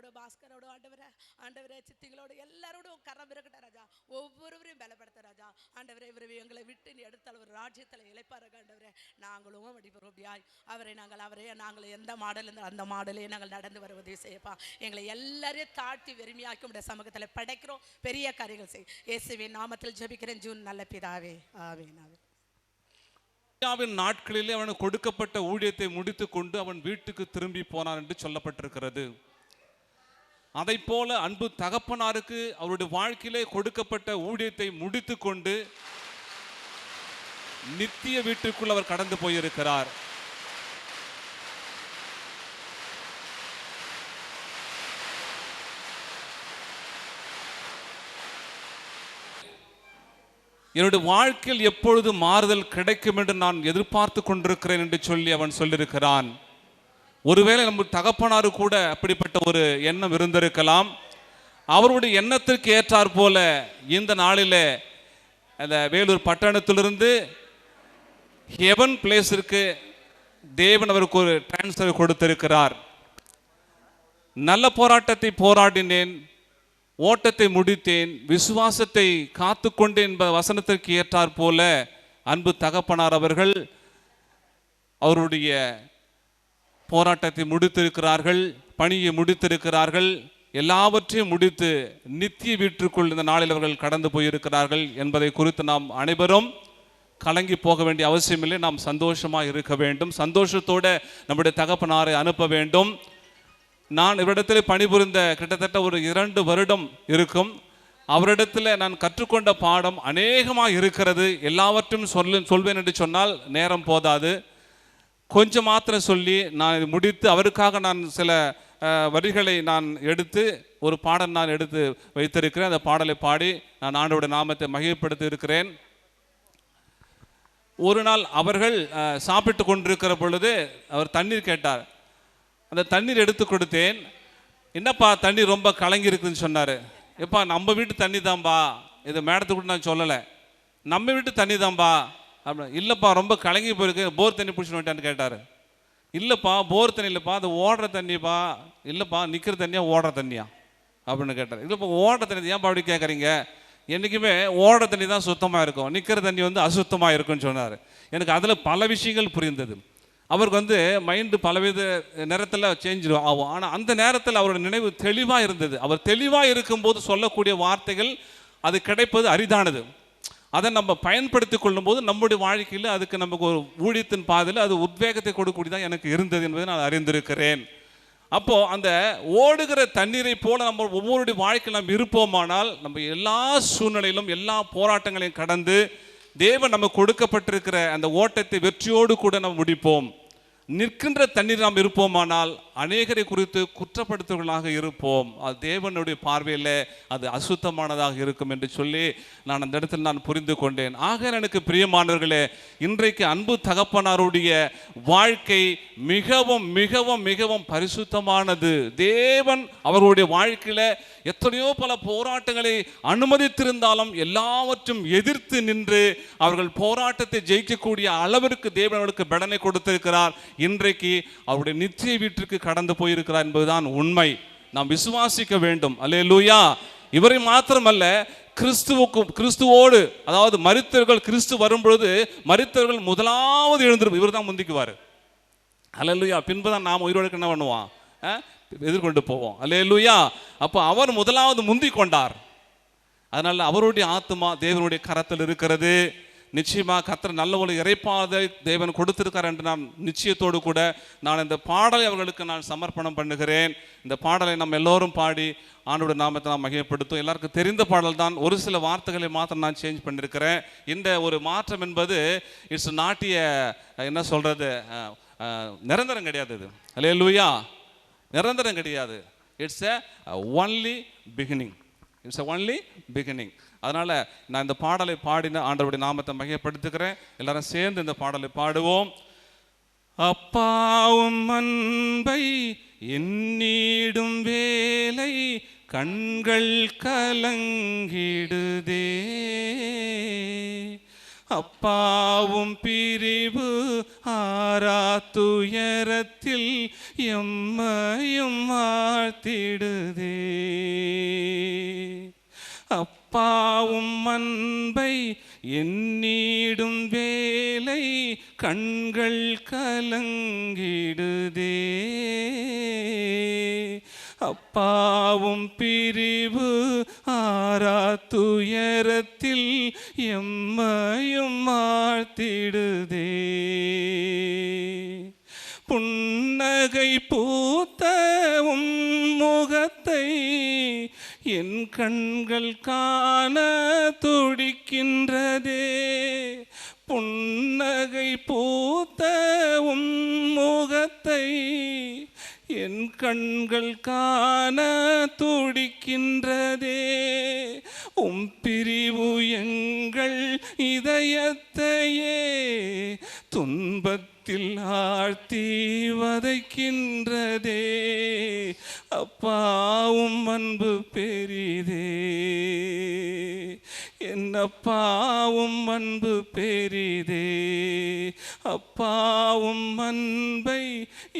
மகனோட பாஸ்கரோட ஆண்டவரே சித்திகளோடு எல்லாரோடும் கரம் இருக்கட்ட ராஜா. ஒவ்வொருவரையும் பலப்படுத்த ராஜா. ஆண்டவரே இவரை எங்களை விட்டு நீ எடுத்தால் ஒரு ராஜ்யத்தில் இழைப்பாருங்க ஆண்டவரே. நாங்களும் வடிபொருபியாய் அவரை நாங்கள் எந்த மாடல் இருந்தால் அந்த மாடலே நாங்கள் நடந்து வர உதவி செய்யப்பா. எங்களை எல்லாரையும் தாழ்த்தி வெறுமையாக்கி உடைய சமூகத்தில் படைக்கிறோம். பெரிய காரியங்கள் செய். இயேசுவின் நாமத்தில் ஜெபிக்கிறேன் ஜூன் நல்ல பிதாவே, ஆமென். நாட்களிலே அவன் கொடுக்கப்பட்ட ஊழியத்தை முடித்துக் கொண்டு அவன் வீட்டுக்கு திரும்பி போனான் என்று சொல்லப்பட்டிருக்கிறது. அதை போல அன்பு தகப்பனாருக்கு அவருடைய வாழ்க்கையிலே கொடுக்கப்பட்ட ஊழியத்தை முடித்து கொண்டு நித்திய வீட்டுக்குள் அவர் கடந்து போயிருக்கிறார். என்னுடைய வாழ்க்கையில் எப்பொழுது மாறுதல் கிடைக்கும் என்று நான் எதிர்பார்த்து கொண்டிருக்கிறேன் என்று சொல்லி அவன் சொல்லியிருக்கிறான். ஒருவேளை நம்ம தகப்பனாரு கூட அப்படிப்பட்ட ஒரு எண்ணம் இருந்திருக்கலாம். அவருடைய எண்ணத்திற்கு ஏற்றார் போல இந்த நாளிலே அந்த வேலூர் பட்டணத்திலிருந்து ஹெவன் பிளேஸிற்கு தேவன் அவருக்கு ஒரு டிரான்ஸ்ஃபர் கொடுத்திருக்கிறார். நல்ல போராட்டத்தை போராடினேன், ஓட்டத்தை முடித்தேன், விசுவாசத்தை காத்து கொண்டேன் என்ப வசனத்திற்கு ஏற்றார் போல அன்பு தகப்பனார் அவர்கள் அவருடைய போராட்டத்தை முடித்திருக்கிறார்கள், பணியை முடித்திருக்கிறார்கள். எல்லாவற்றையும் முடித்து நித்திய வீட்டிற்குள் இந்த நாளில் அவர்கள் கடந்து போயிருக்கிறார்கள் என்பதை குறித்து நாம் அனைவரும் கலங்கி போக வேண்டிய அவசியமில்லை. நாம் சந்தோஷமாக இருக்க வேண்டும். சந்தோஷத்தோடு நம்முடைய தகப்பனாரை அனுப்ப வேண்டும். நான் இவரிடத்தில் பணிபுரிந்த கிட்டத்தட்ட ஒரு 2 வருடம் இருக்கும். அவரிடத்தில் நான் கற்றுக்கொண்ட பாடம் அநேகமாக இருக்கிறது. எல்லாவற்றையும் சொல்வேன் என்று சொன்னால் நேரம் போதாது. கொஞ்சம் மாத்திரம் சொல்லி நான் இது முடித்து அவருக்காக நான் சில வரிகளை நான் எடுத்து ஒரு பாடல் நான் எடுத்து வைத்திருக்கிறேன். அந்த பாடலை பாடி நான் ஆண்டவருடைய நாமத்தை மகிமைப்படுத்தி இருக்கிறேன். ஒரு நாள் அவர்கள் சாப்பிட்டு கொண்டிருக்கிற பொழுது அவர் தண்ணீர் கேட்டார். அந்த தண்ணீர் எடுத்து கொடுத்தேன். என்னப்பா தண்ணீர் ரொம்ப கலங்கி இருக்குதுன்னு சொன்னார். எப்பா நம்ம வீட்டு தண்ணி தான்பா, இது மேடத்துக்கு நான் சொல்லலை, நம்ம வீட்டு தண்ணி தான்பா அப்படி. இல்லைப்பா ரொம்ப கலங்கி போயிருக்கு, போர் தண்ணி பிடிச்சின்னு வந்துட்டான்னு கேட்டார். இல்லைப்பா போர் தண்ணி இல்லைப்பா, அது ஓடுற தண்ணிப்பா. இல்லைப்பா நிற்கிற தண்ணியா ஓடுற தண்ணியா அப்படின்னு கேட்டார். இல்லைப்பா ஓடுற தண்ணி ஏன்ப்பா அப்படி கேட்குறீங்க, என்றைக்குமே ஓடுற தண்ணி தான் சுத்தமாக இருக்கும், நிற்கிற தண்ணி அசுத்தமாக இருக்குன்னு சொன்னார். எனக்கு அதில் பல விஷயங்கள் புரிந்தது. அவருக்கு மைண்டு பலவித நேரத்தில் சேஞ்ச் ஆகும். ஆனால் அந்த நேரத்தில் அவருடைய நினைவு தெளிவாக இருந்தது. அவர் தெளிவாக இருக்கும்போது சொல்லக்கூடிய வார்த்தைகள் அது கிடைப்பது அரிதானது. அதை நம்ம பயன்படுத்தி கொள்ளும்போது நம்முடைய வாழ்க்கையில் அதுக்கு நமக்கு ஒரு ஊழியத்தின் பாதையில் அது உத்வேகத்தை கொடுக்கக்கூடியதான் எனக்கு இருந்தது என்பதை நான் அறிந்திருக்கிறேன். அப்போது அந்த ஓடுகிற தண்ணீரை போல நம்ம ஒவ்வொருடைய வாழ்க்கையில் நம்ம இருப்போமானால் நம்ம எல்லா சூழ்நிலையிலும் எல்லா போராட்டங்களையும் கடந்து தேவன் நமக்கு கொடுக்கப்பட்டிருக்கிற அந்த ஓட்டத்தை வெற்றியோடு கூட நம்ம முடிப்போம். நிற்கின்ற தண்ணீர் நாம் இருப்போமானால் அநேகரை குறித்து குற்றப்படுத்துவர்களாக இருப்போம். அது தேவனுடைய பார்வையில் அது அசுத்தமானதாக இருக்கும் என்று சொல்லி நான் அந்த இடத்தில் நான் புரிந்து கொண்டேன். ஆக எனக்கு பிரியமானவர்களே, இன்றைக்கு அன்பு தகப்பனாருடைய வாழ்க்கை மிகவும் மிகவும் மிகவும் பரிசுத்தமானது. தேவன் அவருடைய வாழ்க்கையில் எத்தனையோ பல போராட்டங்களை அனுமதித்திருந்தாலும் எல்லாவற்றும் எதிர்த்து நின்று அவர்கள் போராட்டத்தை ஜெயிக்கக்கூடிய அளவிற்கு தேவன் அவர்களுக்கு பலனை கொடுத்திருக்கிறார். இன்றைக்கு அவருடைய நித்திய வீட்டிற்கு கடந்து போயிருக்கிறார் என்பதுதான் உண்மை. நாம் விசுவாசிக்க வேண்டும். அல்லேலூயா. இவரை மாத்திரமல்ல, கிறிஸ்துவோடு, அதாவது மரித்தவர்கள் கிறிஸ்து வரும்பொழுது மரித்தவர்கள் முதலாவது எழுந்திருக்கும். இவர் தான் முந்திக்குவார். அல்லேலூயா. பின்புதான் நாம் உயிரோடு என்ன பண்ணுவோம், எதிர்கொண்டு போவோம். அல்லேலூயா. அப்போ அவர் முதலாவது முந்தி கொண்டார். அதனால அவருடைய ஆத்மா தேவனுடைய கரத்தில் இருக்கிறது. நிச்சயமாக கர்த்தர் நல்ல ஒரு இறைப்பாதை தேவன் கொடுத்திருக்கார் என்று நான் நிச்சயத்தோடு கூட நான் இந்த பாடலை அவர்களுக்கு நான் சமர்ப்பணம் பண்ணுகிறேன். இந்த பாடலை நம்ம எல்லோரும் பாடி ஆண்டவருடைய நாமத்தை நான் மகிமைப்படுத்தும். எல்லாருக்கும் தெரிந்த பாடல் தான். ஒரு சில வார்த்தைகளை மாத்திரம் நான் சேஞ்ச் பண்ணியிருக்கிறேன். இந்த ஒரு மாற்றம் என்பது இட்ஸ் நாட்டிய என்ன சொல்றது, நிரந்தரம் கிடையாது. இது அல்லேலூயா, நிரந்தரம் கிடையாது. It's a only beginning. It's a only beginning. அதனால் நான் இந்த பாடலை பாடின ஆண்டவருடைய நாமத்தை மகிமைப்படுத்துகிறேன். எல்லாரும் சேர்ந்து இந்த பாடலை பாடுவோம். அப்பாவும் அன்பை எண்ணிடும் வேலை கண்கள் கலங்கிடுதே, அப்பாவும் பிரிவு ஆராத்துயரத்தில் எம்மையும் ஆழ்த்திடுதே. அப்பாவும் அன்பை எண்ணிடும் வேலை கண்கள் கலங்கிடுதே. அப்பாவும் பிரிவு ஆராத்துயரத்தில் எம்மையும் ஆழ்த்திடுதே. புன்னகை பூத்த முகத்தை என் கண்கள் காண துடிக்கின்றதே. புன்னகை பூத்த முகத்தை என் கண்கள் காண துடிக்கின்றதே. பிரிவு எங்கள் இதயத்தையே துன்பத்தில் ஆழ்த்தி வதைக்கின்றதே. அப்பாவும் அன்பு பெரிதே, என்னப்பாவும் அன்பு பெரிதே. அப்பாவும் அன்பை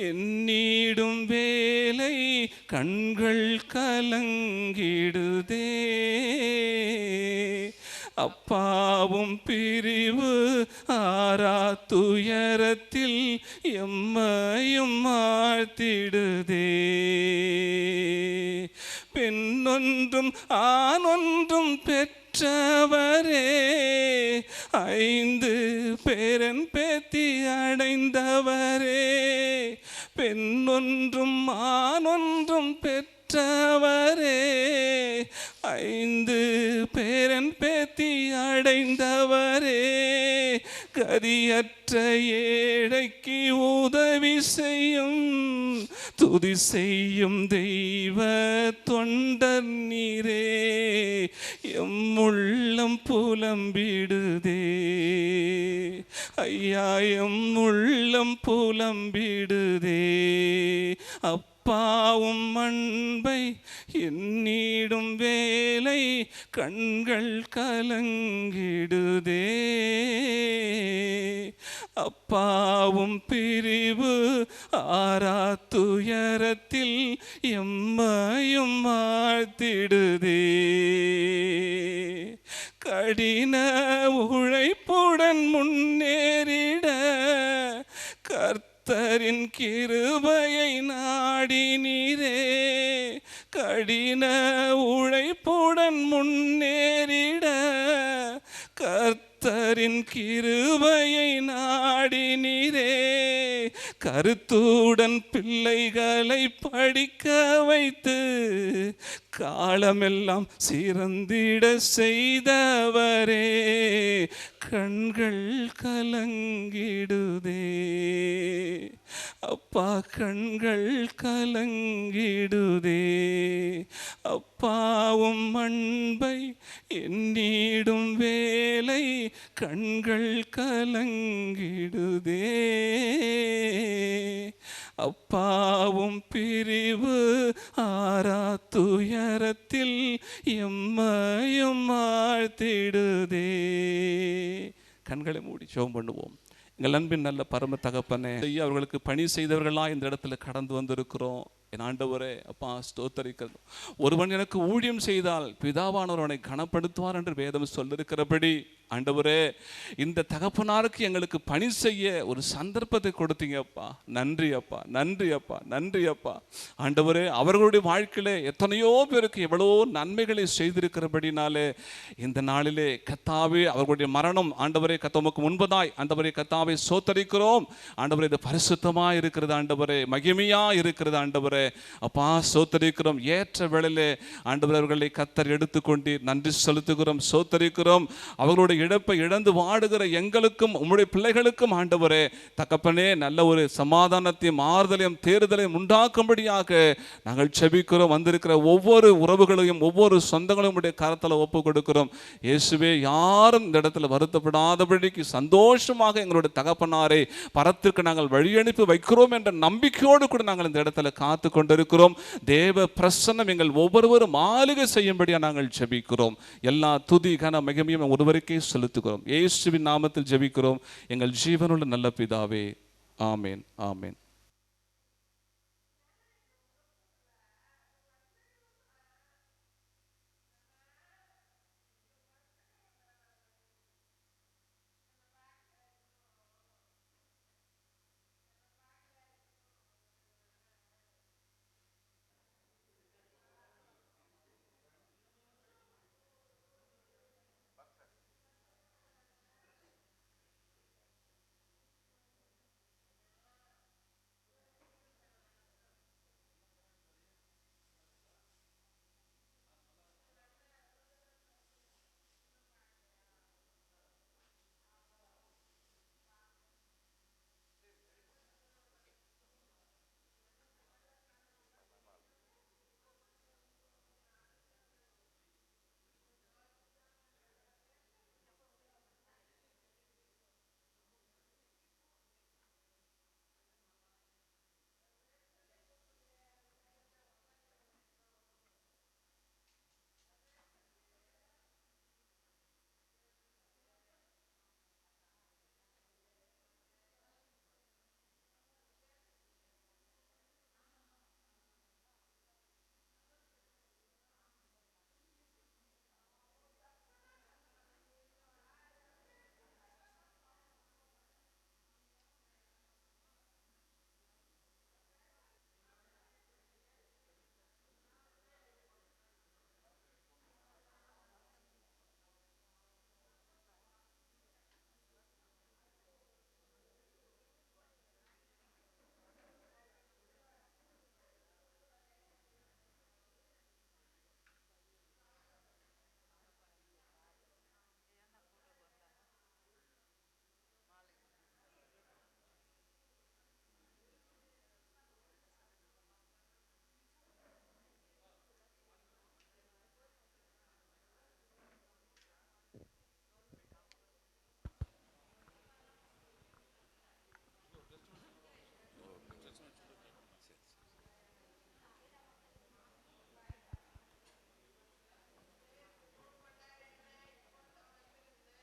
எண்ணிடும் வேலை கண்கள் கலங்கிடுதே. அப்பாவும் பிரிவு ஆராத்துயரத்தில் எம்மையும் ஆழ்த்திடுதே. பெண்ணொன்றும் ஆணொன்றும் பெற்றவரே, 5 பேரன் பேத்தி அடைந்தவரே. பெண்ணொன்றும் ஆணொன்றும் பெற்றவரே, 5 பேரன் பேத்தி அடைந்தவரே. கதியற்ற ஏழைக்கு உதவி செய்யும் துதி செய்யும் தெய்வ தொண்டர் நீரே. எம்முள்ளம் புலம்பிடுதே ஐயா, எம்முள்ளம் புலம்பிடுதே. அப்பாவும் அன்பை எண்ணிடும் வேலை கண்கள் கலங்கிடுதே. அப்பாவும் பிரிவு ஆராத்துயரத்தில் எம்மையும் ஆழ்த்திடுதே. கடின உழைப்புடன் முன்னேறிட கர்த்தரின் கிருபையை நாடினீரே. கடின உழைப்புடன் முன்னேறிட கர்த்தரின் கிருபையை நாடினீரே. கருத்துடன் பிள்ளைகளை படிக்க வைத்து காலமெல்லாம் சிறந்திட செய்தவரே. கண்கள் கலங்கிடுதே அப்பா, கண்கள் கலங்கிடுதே. அப்பாவும் அன்பை எண்ணிடும் வேலை கண்கள் கலங்கிடுதே. அப்பாவும் பிரிவு ஆராத்துயரத்தில் எம்மையும் ஆழ்த்திடுதே. கண்களை மூடி ஜெபம் பண்ணுவோம். எங்கள் அன்பின் நல்ல பரம தகப்பனே, அவர்களுக்கு பணி செய்தவர்களா இந்த இடத்துல கடந்து வந்திருக்கிறோம். என் ஆண்டவரே, அப்பா ஸ்தோத்தரிக்கிறது. ஒருவன் எனக்கு ஊழியம் செய்தால் பிதாவானவர் அவனை கனப்படுத்துவார் என்று வேதம் சொல்லிருக்கிறபடி ஆண்டவரே, இந்த தகப்பனாருக்கு எங்களுக்கு பணி செய்ய ஒரு சந்தர்ப்பத்தை கொடுத்தீங்க அப்பா. நன்றி அப்பா, நன்றி அப்பா, நன்றி அப்பா. ஆண்டவரே, அவர்களுடைய வாழ்க்கையில எத்தனையோ பேருக்கு எவ்வளோ நன்மைகளை செய்திருக்கிறபடினாலே இந்த நாளிலே கத்தாவே அவர்களுடைய மரணம் ஆண்டவரே கத்தோமுக்கு முன்பதாய் ஆண்டவரே கத்தாவை சோத்தரிக்கிறோம். ஆண்டவரே, இது பரிசுத்தமா இருக்கிறது ஆண்டவரே, மகிமையா இருக்கிறது ஆண்டவரே. அப்பா சோத்தரிக்கிறோம். ஏற்ற வேளையிலே ஆண்டவரே அவர்களை கத்தர் எடுத்துக்கொண்டு நன்றி செலுத்துகிறோம், சோத்தரிக்கிறோம். அவர்களுடைய இழப்பை இழந்து வாடுகிற எங்களுக்கும் உம்முடைய பிள்ளைகளுக்கும் ஆண்டவரே தகப்பனே நல்ல ஒரு சமாதானத்தையும் ஆறுதலையும் தேறுதலையும் உண்டாக்கும்படியாக நாங்கள் செபிக்கிறோம். வந்திருக்கிற ஒவ்வொரு உறவுகளையும் ஒவ்வொரு சொந்தங்களையும் உடைய கரத்தில் ஒப்பு கொடுக்கிறோம். இயேசுவே, யாரும் இந்த இடத்துல வருத்தப்படாதபடிக்கு சந்தோஷமாக எங்களுடைய தகப்பனாரை பரத்திற்கு நாங்கள் வழி அனுப்பி வைக்கிறோம் என்ற நம்பிக்கையோடு கூட நாங்கள் இந்த இடத்துல காத்து கொண்டிருக்கிறோம். தேவ பிரசன்னம் எங்கள் ஒவ்வொருவரும் ஆளுகை செய்யும்படியாக நாங்கள் ஜெபிக்கிறோம். எல்லா துதி கன மகிமையும் ஒருவருக்கே செலுத்துகிறோம். இயேசுவின் நாமத்தில் ஜெபிக்கிறோம் எங்கள் ஜீவனுள்ள நல்ல பிதாவே. ஆமேன், ஆமேன்.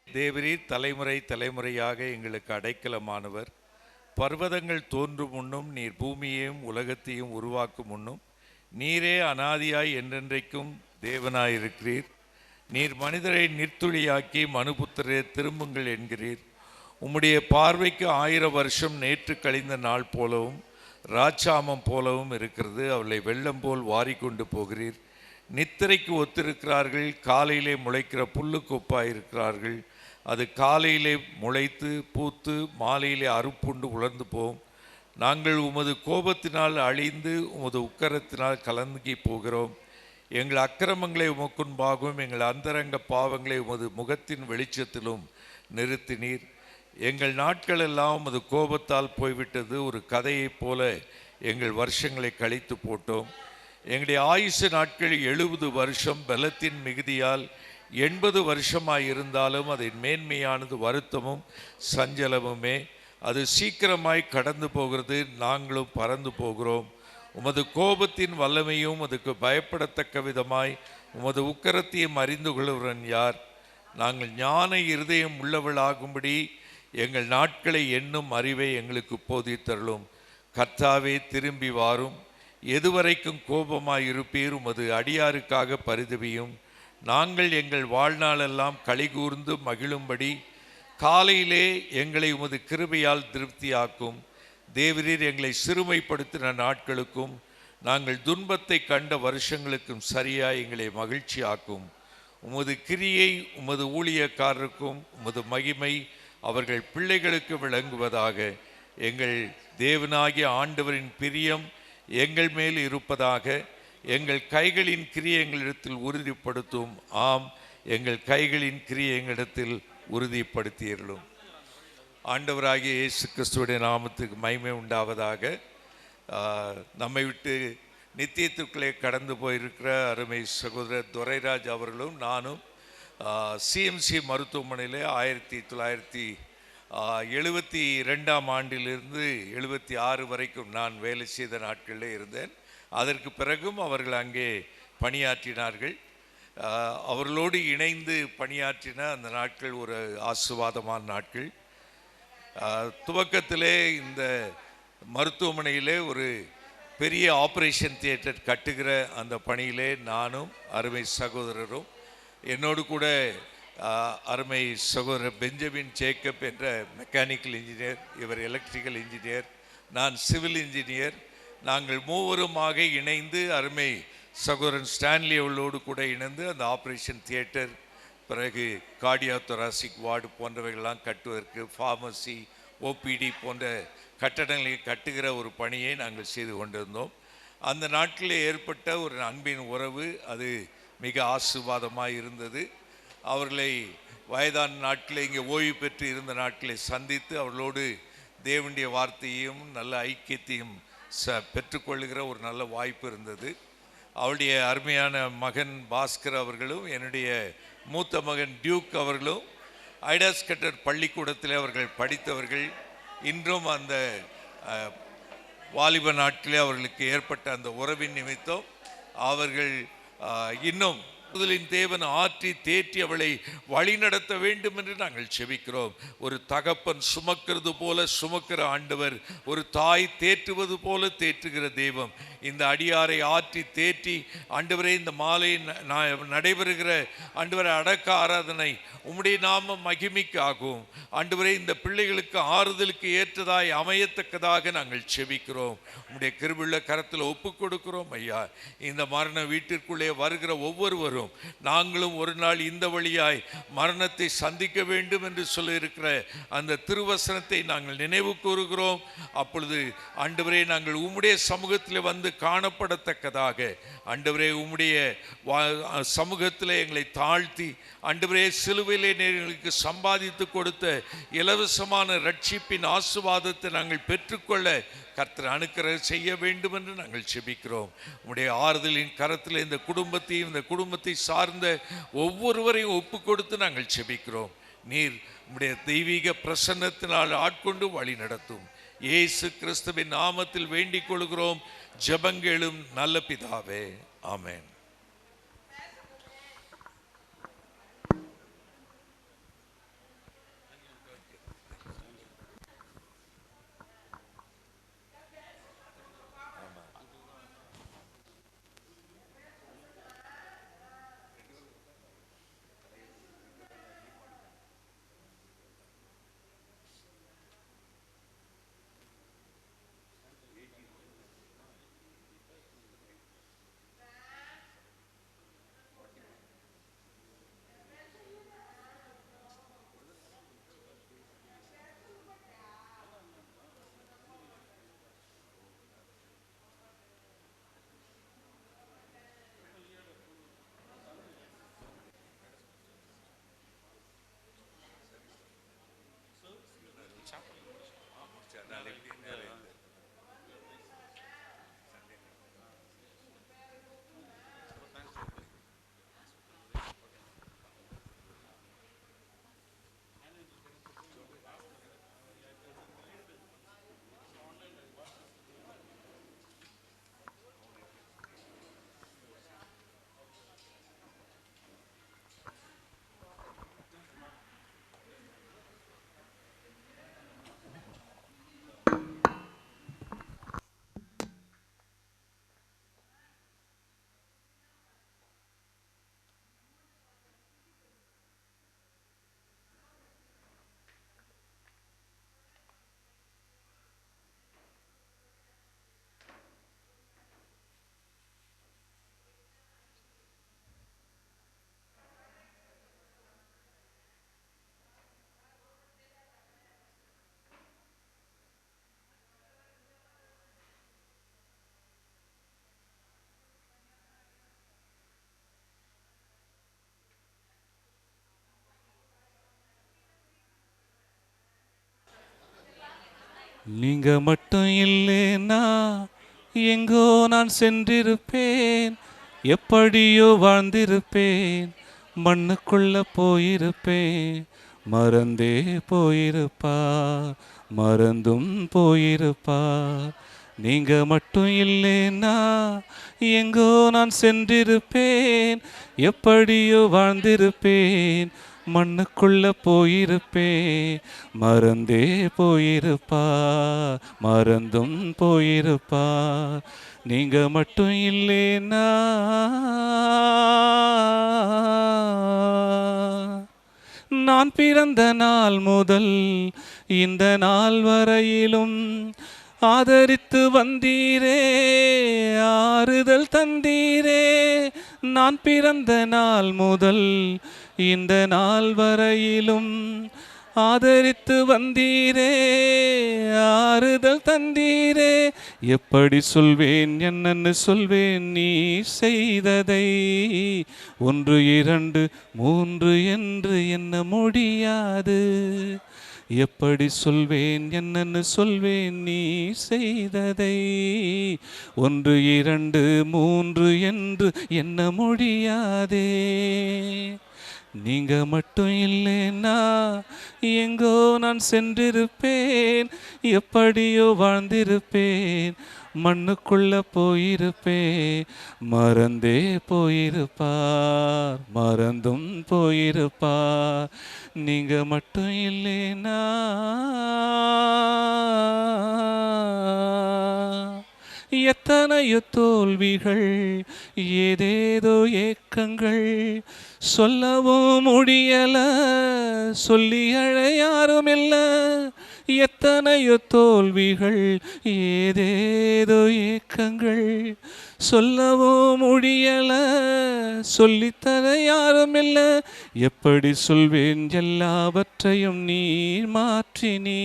தேவரீர் தலைமுறை தலைமுறையாக எங்களுக்கு அடைக்கலமானவர். பர்வதங்கள் தோன்றும் முன்னும் நீர் பூமியையும் உலகத்தையும் உருவாக்கும் முன்னும் நீரே அனாதியாய் என்றென்றைக்கும் தேவனாயிருக்கிறீர். நீர் மனிதரை நிர்த்துளியாக்கி மனுபுத்திரே திரும்புங்கள் என்கிறீர். உம்முடைய பார்வைக்கு 1000 வருஷம் நேற்று கழிந்த நாள் போலவும் ராட்சாமம் போலவும் இருக்கிறது. அவளை வெள்ளம் போல் வாரிக்கொண்டு போகிறீர். நித்திரைக்கு ஒத்திருக்கிறார்கள், காலையிலே முளைக்கிற புல்லுக்கு ஒப்பாயிருக்கிறார்கள். அது காலையிலே முளைத்து பூத்து மாலையிலே அறுப்புண்டு உலர்ந்து போம். நாங்கள் உமது கோபத்தினால் அழிந்து உமது உக்கரத்தினால் கலங்கி போகிறோம். எங்கள் அக்கிரமங்களை உமக்குன்பாகவும் எங்கள் அந்தரங்க பாவங்களை உமது முகத்தின் வெளிச்சத்திலும் நிறுத்தினீர். எங்கள் நாட்கள் எல்லாம் உமது கோபத்தால் போய்விட்டது. ஒரு கதையைப் போல எங்கள் வருஷங்களை கழித்து போட்டோம். எங்களுடைய ஆயுசு நாட்கள் 70 வருஷம். பலத்தின் மிகுதியால் 80 வருஷமாய் இருந்தாலும் அதன் மேன்மையானது வருத்தமும் சஞ்சலமுமே. அது சீக்கிரமாய் கடந்து போகிறது, நாங்களும் பறந்து போகிறோம். உமது கோபத்தின் வல்லமையும் அதுக்கு பயப்படத்தக்க விதமாய் உமது உக்கரத்தையும் அறிந்து கொள்கிறவன் யார்? நாங்கள் ஞான இருதயம் உள்ளவளாகும்படி எங்கள் நாட்களை எண்ணும் அறிவை எங்களுக்கு போதித்தருளும். கர்த்தாவே, திரும்பி வாரும். எதுவரைக்கும் கோபமாய் இருப்பீர்? உமது அடியாருக்காக பரிதவியும். நாங்கள் எங்கள் வாழ்நாளெல்லாம் களிகூர்ந்து மகிழும்படி காலையிலே எங்களை உமது கிருபையால் திருப்தியாக்கும். தேவரீர் எங்களை சிறுமைப்படுத்தின நாட்களுக்கும் நாங்கள் துன்பத்தை கண்ட வருஷங்களுக்கும் சரியாய் எங்களை மகிழ்ச்சியாக்கும். உமது கிரியை உமது ஊழியக்காரருக்கும் உமது மகிமை அவர்கள் பிள்ளைகளுக்கு விளங்குவதாக. எங்கள் தேவனாகிய ஆண்டவரின் பிரியம் எங்கள் மேல் இருப்பதாக. எங்கள் கைகளின் கிரியை எங்களிடத்தில் உறுதிப்படுத்தும். ஆம், எங்கள் கைகளின் கிரியை எங்களிடத்தில் உறுதிப்படுத்தியர்களும். ஆண்டவராகிய இயேசு கிறிஸ்துவுடைய நாமத்துக்கு மகிமை உண்டாவதாக. நம்மை விட்டு நித்தியத்துக்குள்ளே கடந்து போயிருக்கிற அருமை சகோதரர் துரைராஜ் அவர்களும் நானும் சிஎம்சி மருத்துவமனையில் 1972 ஆண்டிலிருந்து 76 வரைக்கும் நான் வேலை செய்த நாட்களில் இருந்தேன். அதற்கு பிறகும் அவர்கள் அங்கே பணியாற்றினார்கள். அவர்களோடு இணைந்து பணியாற்றின அந்த நாட்கள் ஒரு ஆசீர்வாதமான நாட்கள். துவக்கத்திலே இந்த மருத்துவமனையிலே ஒரு பெரிய ஆப்ரேஷன் தியேட்டர் கட்டுகிற அந்த பணியிலே நானும் அருமை சகோதரரும், என்னோடு கூட அருமை சகோதரர் பெஞ்சமின் ஜேக்கப் என்ற மெக்கானிக்கல் இன்ஜினியர், இவர் எலக்ட்ரிக்கல் இன்ஜினியர், நான் சிவில் இன்ஜினியர், நாங்கள் மூவருமாக இணைந்து அருமை சகோதரன் ஸ்டான்லி அவர்களோடு கூட இணைந்து அந்த ஆப்ரேஷன் தியேட்டர், பிறகு கார்டியோதொராசிக் வார்டு போன்றவைகள்லாம் கட்டுவதற்கு, ஃபார்மசி, ஓபிடி போன்ற கட்டடங்களை கட்டுகிற ஒரு பணியை நாங்கள் செய்து கொண்டிருந்தோம். அந்த நாட்டில் ஏற்பட்ட ஒரு அன்பின் உறவு அது மிக ஆசீர்வாதமாக இருந்தது. அவர்களை வயதான நாட்களில் இங்கே ஓய்வு பெற்று இருந்த நாட்களை சந்தித்து அவர்களோடு தேவனுடைய வார்த்தையையும் நல்ல ஐக்கியத்தையும் பெற்றுக்கொள்ளுகிற ஒரு நல்ல வாய்ப்பு இருந்தது. அவருடைய அருமையான மகன் பாஸ்கர் அவர்களும் என்னுடைய மூத்த மகன் டியூக் அவர்களும் ஐடாஸ் கட்டர் பள்ளிக்கூடத்தில் அவர்கள் படித்தவர்கள். இன்றும் அந்த வாலிப நாட்டிலே அவர்களுக்கு ஏற்பட்ட அந்த உறவின் நிமித்தம் அவர்கள் இன்னும் முதலின் தேவன் ஆற்றி தேற்றி அவளை வழி நடத்த வேண்டும் என்று நாங்கள் செபிக்கிறோம். ஒரு தகப்பன் சுமக்கிறது போல சுமக்கிற ஆண்டவர், ஒரு தாய் தேற்றுவது போல தேற்றுகிற தெய்வம். இந்த அடியாரை ஆற்றி தேற்றி ஆண்டவரே, இந்த மாலை நடைபெறுகிற ஆண்டவரை அடக்க ஆராதனை உம்முடைய நாம மகிமைக்காகும். ஆண்டவரே, இந்த பிள்ளைகளுக்கு ஆறுதலுக்கு ஏற்றதாய் அமையத்தக்கதாக நாங்கள் செபிக்கிறோம். உம்முடைய கிருபையுள்ள கரத்தில் ஒப்பு கொடுக்கிறோம் ஐயா. இந்த மரண வீட்டிற்குள்ளே வருகிற ஒவ்வொருவரும் நாங்களும் ஒரு நாள் இந்த வழியாய் மரணத்தை சந்திக்க வேண்டும் என்று சொல்லியிருக்கிற அந்த திருவசனத்தை நாங்கள் நினைவு கூறுகிறோம். அப்பொழுது ஆண்டவரே, நாங்கள் உம்முடைய சமூகத்தில் வந்து காணப்படத்தக்கதாக ஆண்டவரே, உம்முடைய சமூகத்தில் எங்களை தாழ்த்தி ஆண்டவரே, சிலுவையிலே எங்களுக்கு சம்பாதித்து கொடுத்த இலவசமான ரட்சிப்பின் ஆசீர்வாதத்தை நாங்கள் பெற்றுக்கொள்ள கர்த்தர் அனுக்கிரகம் செய்ய வேண்டும் என்று நாங்கள் செபிக்கிறோம். உம்முடைய ஆறுதலின் கரத்தில் இந்த குடும்பத்தையும் இந்த குடும்பத்தை சார்ந்த ஒவ்வொருவரையும் ஒப்பு கொடுத்து நாங்கள் செபிக்கிறோம். நீர் உம்முடைய தெய்வீக பிரசன்னத்தினால் ஆட்கொண்டு வழி நடத்தும். இயேசு கிறிஸ்துவின் நாமத்தில் வேண்டிக் கொள்கிறோம் ஜெபங்களும் நல்ல பிதாவே, ஆமென். நீங்க மட்டும் இல்லைன்னா எங்கோ நான் சென்றிருப்பேன், எப்படியோ வாழ்ந்திருப்பேன், மண்ணுக்குள்ள போயிருப்பேன். மறந்தே போயிருப்பார், மறந்தும் போயிருப்பார். நீங்க மட்டும் இல்லைன்னா எங்கோ நான் சென்றிருப்பேன், எப்படியோ வாழ்ந்திருப்பேன், மண்ணுக்குள்ள போயிருப்பேன். மறந்தே போயிருப்பா, மறந்தும் போயிருப்பா. நீங்க மட்டும் இல்லைன்னா நான் பிறந்த நாள் முதல் இந்த நாள் வரையிலும் ஆதரித்து வந்தீரே, ஆறுதல் தந்தீரே. நான் பிறந்த நாள் முதல் இந்த நாள் வரையிலும் ஆதரித்து வந்தீரே, ஆறுதல் தந்தீரே. எப்படி சொல்வேன், என்னன்னு சொல்வேன் நீ செய்ததை, 1 2 3 என்று எண்ண முடியாது. எப்படி சொல்வேன், என்னன்னு சொல்வேன் நீ செய்ததை, 1 2 3 என்று எண்ண முடியாதே. நீங்க மட்டும் இல்லைன்னா எங்கோ நான் சென்றிருப்பேன், எப்படியோ வாழ்ந்திருப்பேன், மண்ணுக்குள்ள போயிருப்பேன். மறந்தே போயிருப்பார், மறந்தும் போயிருப்பார். நீங்க மட்டும் இல்லைன்னா எத்தனையோ தோல்விகள், ஏதேதோ ஏக்கங்கள், சொல்லவும் முடியல, சொல்லி அழ யாரும் இல்ல. எத்தனையோ தோல்விகள், ஏதேதோ ஏக்கங்கள், சொல்லவும் முடியல, சொல்லித்தர யாரும் இல்ல. எப்படி சொல்வேன், எல்லாவற்றையும் நீர் மாற்றினீ,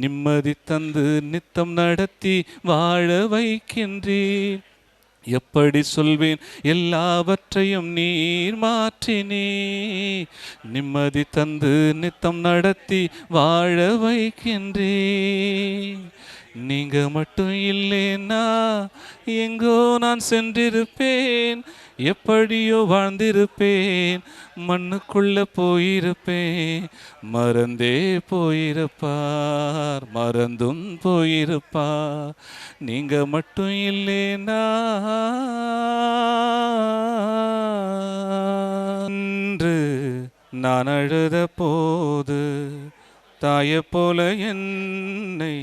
நிம்மதி தந்து நித்தம் நடத்தி வாழ வைக்கின்றீர். எப்படி சொல்வேன், எல்லாவற்றையும் நீர் மாற்றினீ, நிம்மதி தந்து நித்தம் நடத்தி வாழ வைக்கின்றீர். நீங்க மட்டும் இல்லைன்னா எங்கோ நான் சென்றிருப்பேன், எப்படியோ வாழ்ந்திருப்பேன், மண்ணுக்குள்ள போயிருப்பேன். மறந்தே போயிருப்பார், மறந்தும் போயிருப்பார். நீங்க மட்டும் இல்லைன்னா என்று நான் அழுத போது தாயை போல என்னை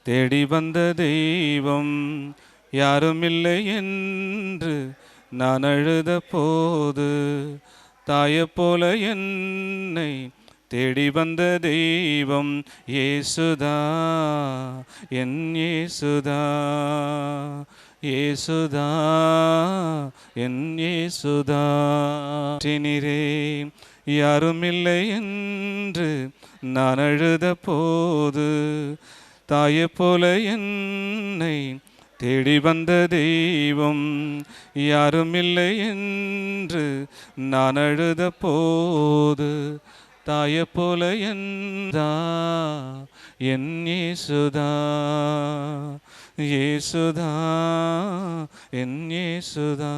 தேடி வந்த தெய்வம் யாரும் இல்லை என்று நான் அழுத போது தாயை போல என்னை தேடி வந்த தெய்வம் இயேசுதா, என் இயேசுதா, இயேசுதா, என் இயேசுதா. நீரே யாரும் இல்லை என்று நான் அழுத போது தாயை போல என்னை தேடி வந்த தெய்வம் யாரும் இல்லை என்று நான் அழுத போது தாயை போல என் இயேசுதா, இயேசுதா, என் இயேசுதா.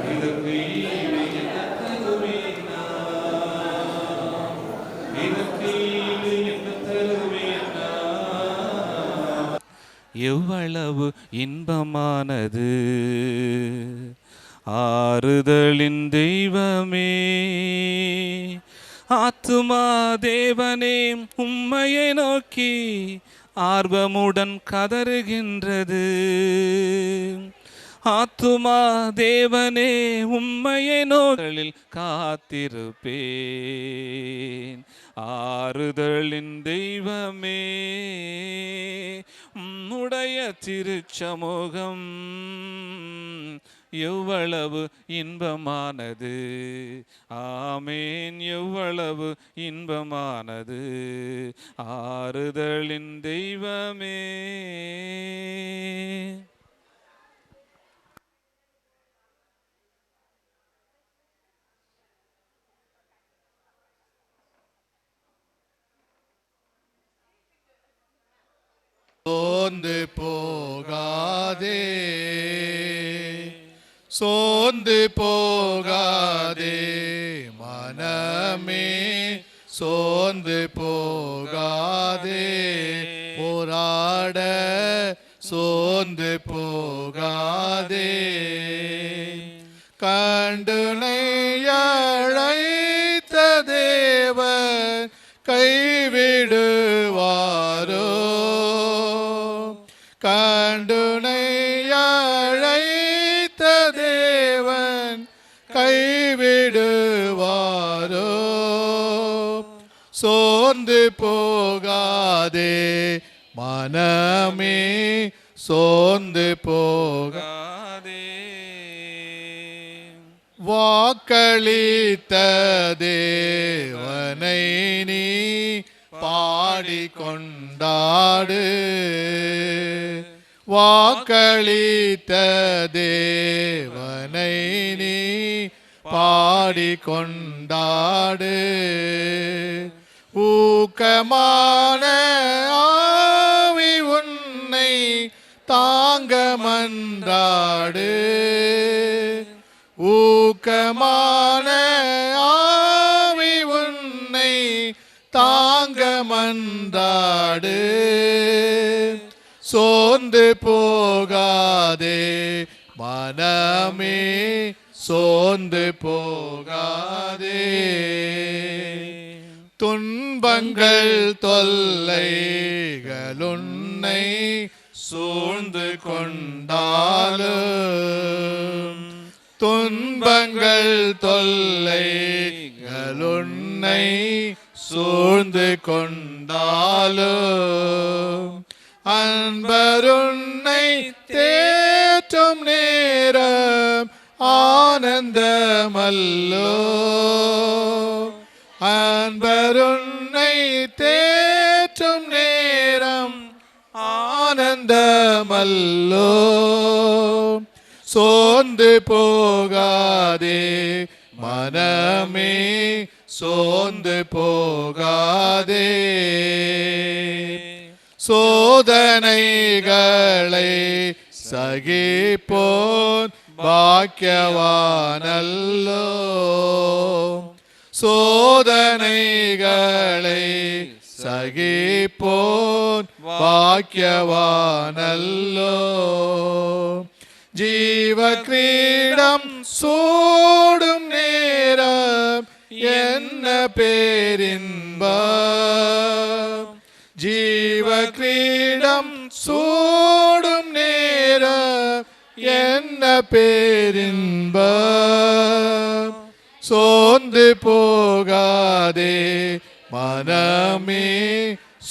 இதற்கு ஈடு என்ன தருவேன் எவ்வளவு இன்பமானது. ஆறுதலின் தெய்வமே, ஆத்துமா தேவனே, உம்மையை நோக்கி ஆர்வமுடன் கதறுகின்றது. ஆத்துமா தேவனே, உம்மையை நோக்கில் காத்திருப்பேன். ஆறுதலின் தெய்வமே, உம்முடைய திருச்சமூகம் எவ்வளவு இன்பமானது. ஆமேன், எவ்வளவு இன்பமானது. ஆறுதலின் தெய்வமே. சோர்ந்து போகாதே, சோர்ந்து போகாதே மனமே, சோர்ந்து போகாதே. போராட சோர்ந்து போகாதே. கண்டுனை அழைத்த தேவன் கைவிடுவாரோ? கண்டுனை அழைத்த தேவன் கைவிடுவாரோ? சோர்ந்து போகாதே மனமே, சோர்ந்து போகாதே. வாக்களித்த தேவனை நீ பாடிக்கொண்டாடு. வாக்களித்த தேவனை நீ பாடிக்கொண்டாடு. ஊக்கமான ஆவி உன்னை தாங்க மன்றாடு. ஊக்கமான ஆவி உன்னை தாங்க மன்றாடு. சோர்ந்து போகாதே மனமே, சோர்ந்து போகாதே. துன்பங்கள் தொல்லைகள் உன்னை சூழ்ந்து கொண்டாலும், துன்பங்கள் தொல்லைகள் உன்னை சூழ்ந்து கொண்டாலும், அன்பருன்னை தேற்றும் நேரம் ஆனந்தமல்லோ. அன்பருன்னை தேற்றும் நேரம் ஆனந்தமல்லோ. சோர்ந்து போகாதே மனமே, சோர்ந்து போகாதே. சோதனைகளை சகிப்போன் பாக்கியவானல்லோ. சோதனைகளை சகிப்போன் பாக்கியவானல்லோ. ஜீவ கிரீடம் சூடும் நேரம் என்ன பேரின்பம். ஜீவ கிரீடம் சூடும் நேரம் என்ன பேரின்பம். சோர்ந்து போகாதே மனமே,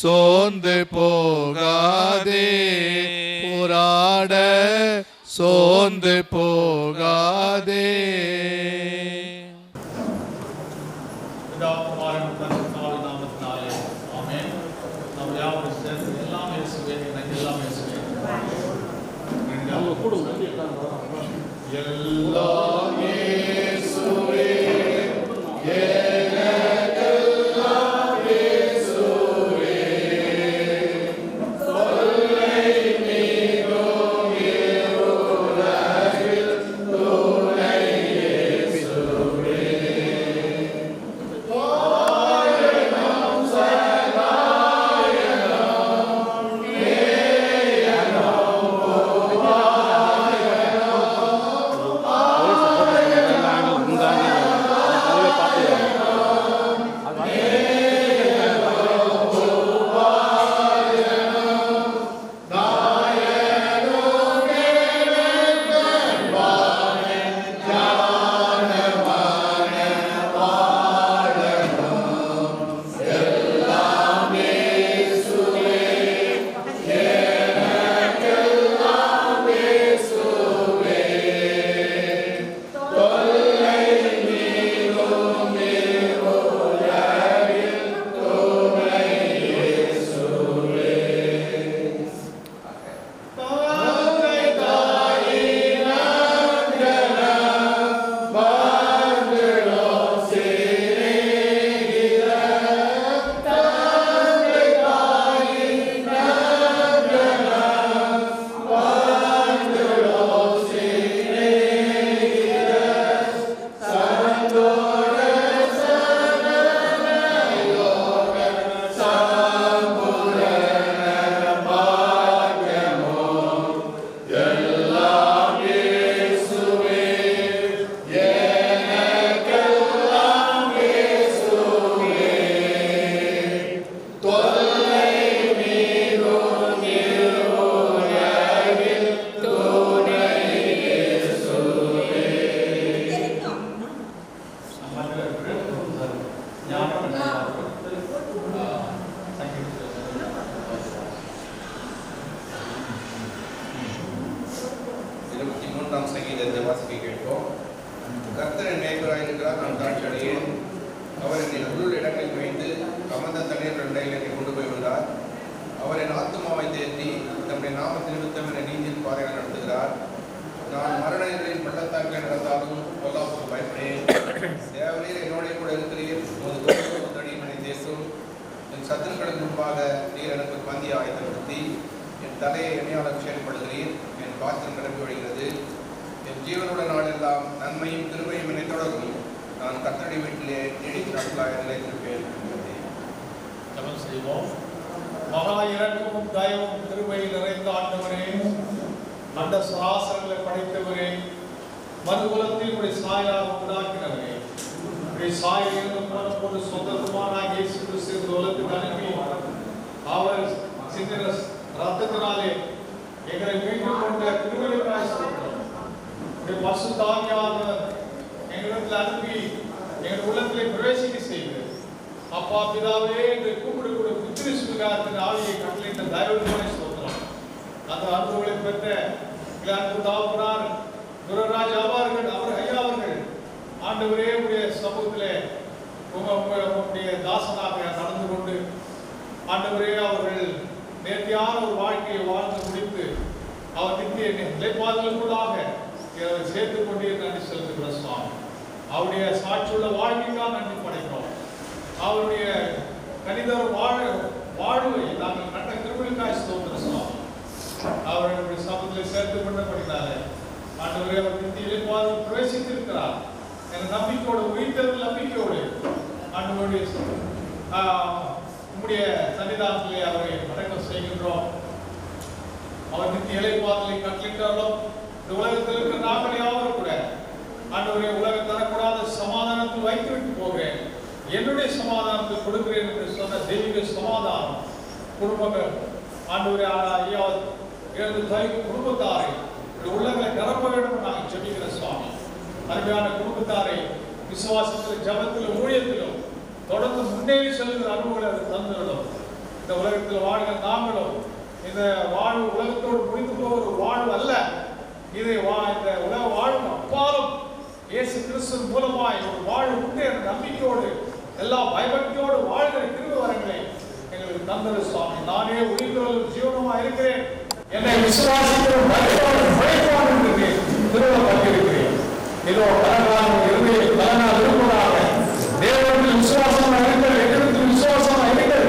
சோர்ந்து போகாதே. போராட சோர்ந்து போகாதே. 3 சங்கீதத்தை வாசிக்க கேட்போம். கர்த்தரின் மேய்ப்பராய் இருக்கிறார், நான் தாழ்ச்சி அடையேன். அவர் என்னை உள்ளுள் இடங்களில் வைத்து அமர்ந்த தண்ணீர் ரெண்டையில் என்னை கொண்டு போய் விடுகிறார். அவர் என் ஆத்துமாவை தேர்த்தி தம்முடைய நாமத்து நிமித்தம் என்னை நீதியின் பாதையில் நடத்துகிறார். நான் மரண இருளின் பள்ளத்தாக்கில் நடந்தாலும் பொல்லாப்புக்கு பயப்படேன். தேவரீர் என்னோட கூட இருக்கிறீர், உமது தடியும் என்னை தேசும். என் சத்துருக்களுக்கு முன்பாக நீர் எனக்கு பந்தி ஆயத்தப்படுத்தி என் தலையை எண்ணெயால் அபிஷேகப்படுகிறீர். என் பாத்திரம் நிரம்பி வழிகிறது. என் ஜீவனோட நாளெல்லாம் நன்மையும் கிருபையும் என்னை தொடரும். நான் கர்த்தருடைய வீட்டிலே நீடித்த நாட்களாக நிலைத்திருப்பேன். ஜெபம் செய்வோம். மகா இரக்கமும் தயவும் கிருபை நிறைந்த ஆண்டவரே, அந்த சராசரங்களை படைத்தவரே, மறுபுலத்தில் உடைய சாயலாக உண்டாக்கினவரே, உடைய சாயலில் போது சொந்தமானாக இயேசு கிறிஸ்து இந்த உலகத்துக்கு அனுப்பி அவர் சிந்தின ரத்தத்தினாலே எங்களை மீண்டும் கொண்ட கிருபைக்காய் ஸ்தோத்திரம். உடைய பரிசுத்த ஆவியானவர் எங்களிடத்தில் அனுப்பி எங்கள் உள்ளத்திலே பிரவேசிக்க செய்து அப்பா பிதாவே என்று கூப்பிடக்கூடிய புத்திரி சுகாரத்தின் ஆவியை கட்டளையிட்ட தயவுகளை ஸ்தோத்திரம். அந்த அனுபவங்களை பெற்ற அன்பு தாவனார் துரராஜ் அவர்கள் ஐயா அவர்கள் ஆண்டவரே உடைய சமூகத்திலே உங்களுடைய தாசனாக நடந்து கொண்டு ஆண்டவரே அவர்கள் நேர்த்தியான ஒரு வாழ்க்கையை வாழ்ந்து முடித்து அவர் நித்திய நிலைப்பாதலுக்குள்ளாக சேர்த்துக் கொண்டே நன்றி செலுத்துகிற சுவாமி. அவருடைய சாட்சியுள்ள வாழ்க்கைக்காக நன்றி படைக்கிறோம். அவருடைய கணிதர் வாழ்வை நாங்கள் கண்ட கிருபைக்காய் ஸ்தோத்திர சுவாமி. அவர்களுடைய சமூகத்தில் சேர்த்துக் கொண்டபடினாலே ஆண்டவரே அவர் நித்திய நிலைப்பாதல் பிரவேசித்திருக்கிறார் என்ற நம்பிக்கையோடு உயிர்த்தெழுதல் நம்பிக்கையோடு ஆண்டவருடைய நம்முடைய சன்னிதானத்திலே அவரை அடக்கம் செய்கின்றோம். அவர் நித்திய இலைப்பாதலை கட்டளிட்டாரோ இந்த உலகத்தில் இருக்கிற நாங்கள் யாவரும் கூட ஆண்டவரே உலகம் தரக்கூடாத சமாதானத்தில் வைத்துவிட்டு போகிறேன், என்னுடைய சமாதானத்தை கொடுக்கிறேன் என்று சொன்ன தெய்வீக சமாதானம் குடும்பங்கள் ஆண்டவரே ஐயா எழுந்து தவிக்கும் குடும்பத்தாரை உள்ளங்களை நிரப்ப வேண்டும் நாங்கள் ஜெபிக்கிற சுவாமி. அருமையான குடும்பத்தாரை விசுவாசத்திலும் ஜபத்திலும் ஊழியத்திலும் தொடர்ந்து முன்னேறி செல்கிற அனுபவங்களை அது தந்துவிடும். இந்த உலகத்தில் வாழ்கிற நாங்களும் இந்த வாழ்வு உலகத்தோடு முடிந்து போகிற வாழ்வு அல்ல, இதை இந்த உலக வாழ்வு அப்பாலும் இயேசு கிறிஸ்து மூலமாய் ஒரு வாழ்வு உண்டு என்ற நம்பிக்கையோடு எல்லா பயபக்தியோடு வாழ்கிற கிருபை வரங்களை எங்களுக்கு தந்தது சுவாமி. நானே உயிர்களும் ஜீவனமா இருக்கிறேன், என்னை விசுவாசிக்கிறேன் திருவிழாக்கிறேன். இதோ பலகாலம் இறுதி பலனால் இருப்பதாக தேவனுக்கு விசுவாசமா இருங்கள், எங்களுக்கு விசுவாசமா இருங்கள்.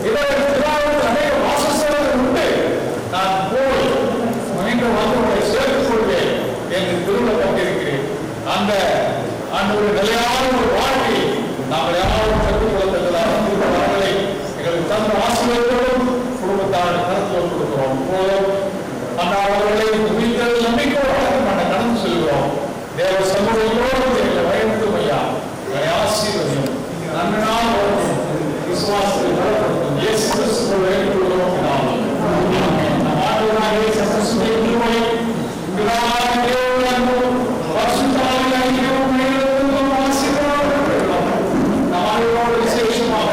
இதோ திருவிழாவில் அநேக வாசஸ்தலங்கள் உண்டு, நான் போய் மீண்டும் வந்து உங்களை சேர்த்துக் கொள்வேன் என்று திருவிழாக்கிறேன். அந்த ஒரு நிலையான ஒரு வாழ்க்கை நாங்கள் யாரும் கற்றுக் கொள்ளத்தக்கதாக எங்களுக்கு தந்த ஆசிரியர்களும் குடும்பத்தார் கருத்தில் கொடுக்கிறோம். போதும் அவர்களை உயிர்கள் நம்பிக்கையோடு நாங்கள் கடந்து செல்கிறோம். தேவ சமூகங்களோடு எங்களை வயது ஐயா எங்களை ஆசீர்வதியும் நன்மையான விசுவாசத்தை பலப்படுத்தும் இயேசு கிறிஸ்துவை வேண்டிக் கொள்கிறோம். நம் ஆண்டவராகிய இயேசு கிறிஸ்துவின் கிருபை, பிதாவாகிய தேவனுடைய அன்பும் பரிசுத்தாவியின் ஐக்கியமும் மேலும் ஆசீர்வாதம் நம் ஆண்டவரோடு விசேஷமாக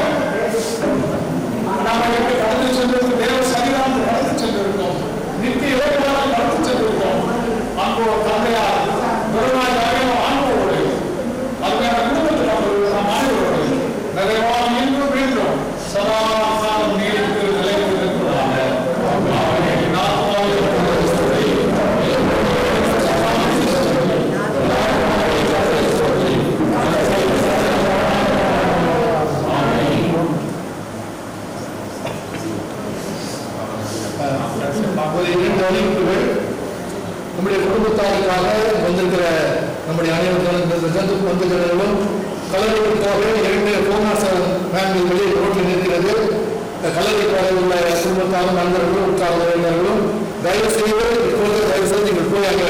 நாம் எப்படி கடந்து சென்றிருக்கோம், தேவ சன்னிதானத்தில் கடந்து சென்றிருக்கோம், நித்திய இலக்காக கடந்து சென்றிருக்கோம். அன்போ தந்தையார் ஆண்டோடு அதுக்கான குடும்பத்தில் நாம் அனைவரோடு நிறைவாக மீண்டும் மீண்டும் சமாதானம் நீடித்து நிலைத்து இருக்கிறாங்க. நம்முடைய குடும்பத்தாருக்காக வந்திருக்கிற நம்முடைய அனைவரும் வந்துகிறவர்களும் கலருக்காக 2 போனாஸ் வேன்கள் வெளியே ரோட்டில் நிற்கிறது. கலருக்காக உள்ள குடும்பத்தாரும் நண்பர்களும் உட்கார்ந்தவர்களும் தயவு செய்து நீங்கள் போய் அங்கே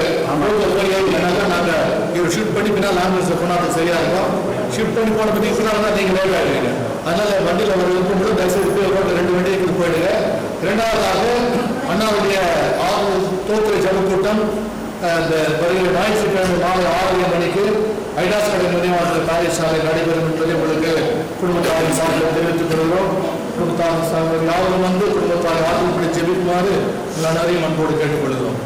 நாங்கள் இவர் ஷிஃப்ட் பண்ணி பின்னால் ஆம்புலன்ஸை போனால் சரியா இருக்கும். ஷிஃப்ட் பண்ணி போன பற்றி பின்னால் தான் நீங்கள் லேட் ஆகிடுவீங்க. அதனால வண்டியில் அவர் இருக்கும்போது தயவுசெய்து போய் ரோட்டில் 2 வண்டியை கொண்டு போயிடுங்க. இரண்டாவதாக அண்ணாவுடைய தோற்ற ஜப கூட்டம் இந்த வருகிற ஞாயிற்றுக்கிழமை மாலை 6:30 மணிக்கு ஐடாஸ் கடை நினைவாளர் காரியசாலை நடைபெறும் என்பதை உங்களுக்கு குடும்பத்தாரின் சார்பில் தெரிவித்துக் கொள்கிறோம். குடும்பத்தாரின் சார்பில் யாரும் வந்து குடும்பத்தாரை ஆதரவுப்படி ஜெபிக்குமாறு எல்லாரையும் அன்போடு கேட்டுக்கொள்கிறோம்.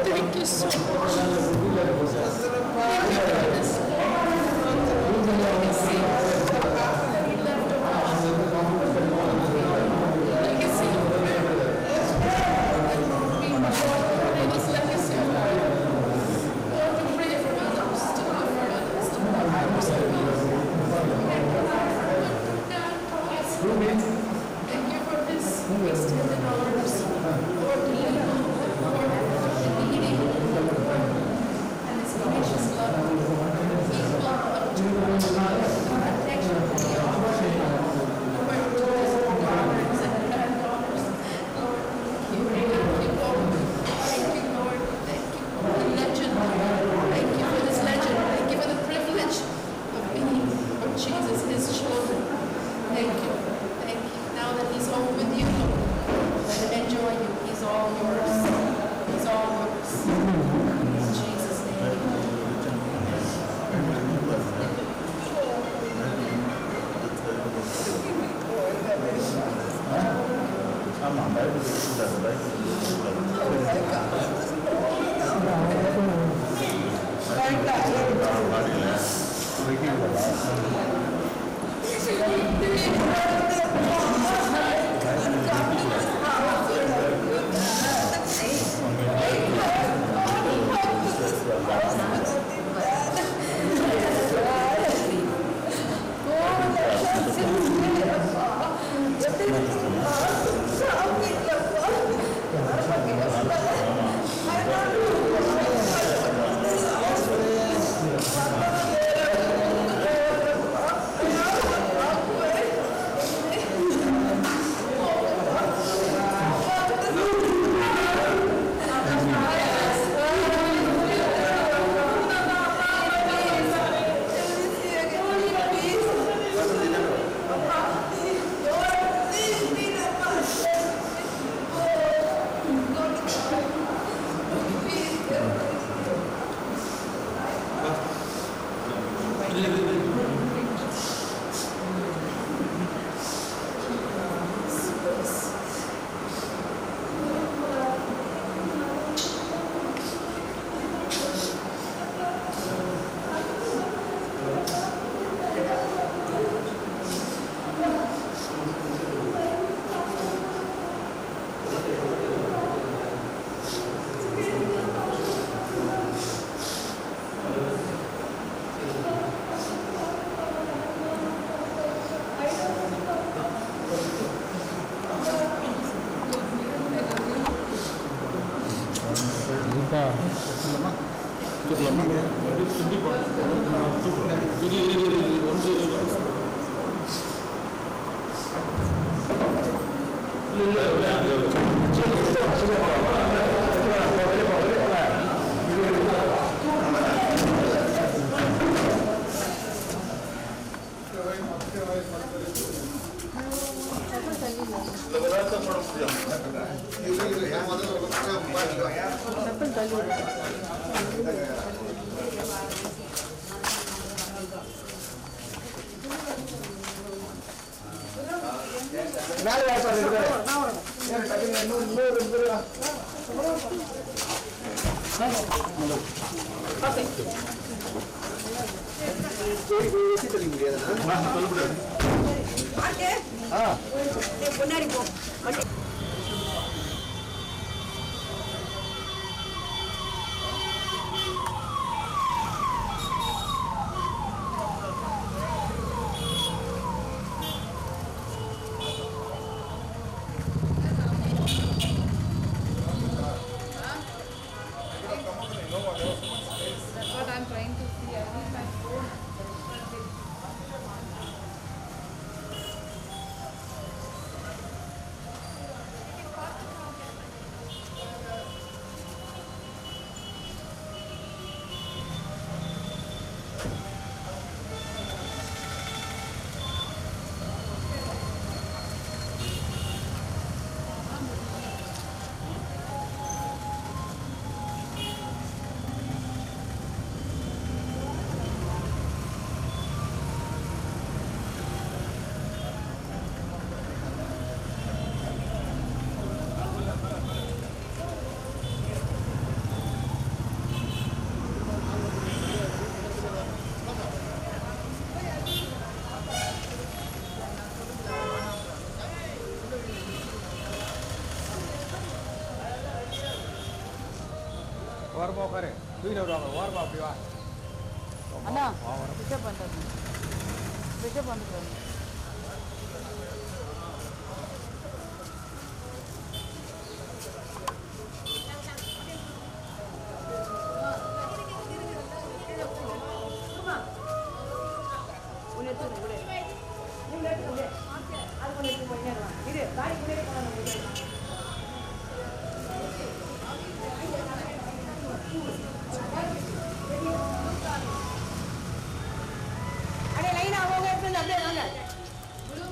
Thank you so Thank you for this extended arms. Lord, lead on. Lord, leading. And this gracious love. His love to protection for the offering. Lord, to his daughters and granddaughters. Lord, thank you, Lord. Thank you, Lord. Thank you for the legend. Thank you for this legend. Thank you for the privilege of being of Jesus, his children. Thank you. Thank you. Now that he's home with you, Lord, let him enjoy you. He's all yours. He's all yours. In Jesus' name. முன்னாடி போ. But I'm trying to see. I need my phone. ஓரமா உட்காரு தூக்கிட்டு வருவாங்க ஓரமா அப்படி வா அண்ணா pickup பண்ணுறது பிக்கப் பண்ணுறது அடே லைனா அவங்க எடுத்து அப்படியே வாங்க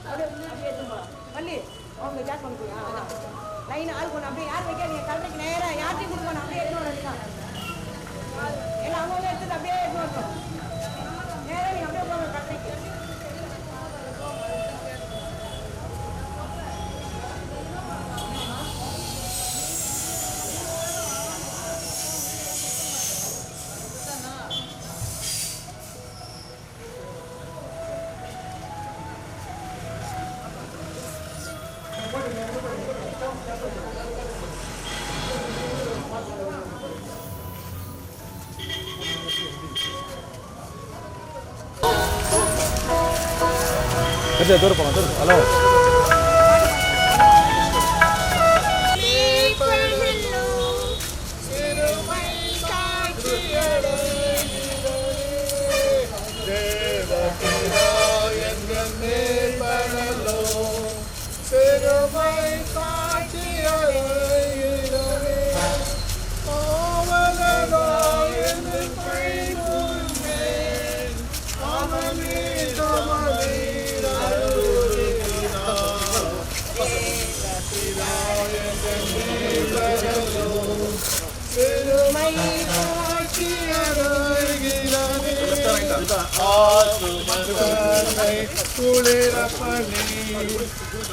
அப்படியே எடுத்து போலாம் மல்லி அவங்க ஜாக் பண்ணி போய் லைனா ஆள் கொண்டு அப்படியே யார் வைக்க நீங்க கல்றைக்கு நேரா யார்ட்டையும் கொடுக்கணும் அப்படியே எடுத்து வரலாம் எல்லாம் அவங்க எடுத்து அப்படியே எடுத்து வரணும் நேரா நீங்க அப்படியே போங்க கல்றைக்கு தூரம் போகலாம் தூரம் ஹலோ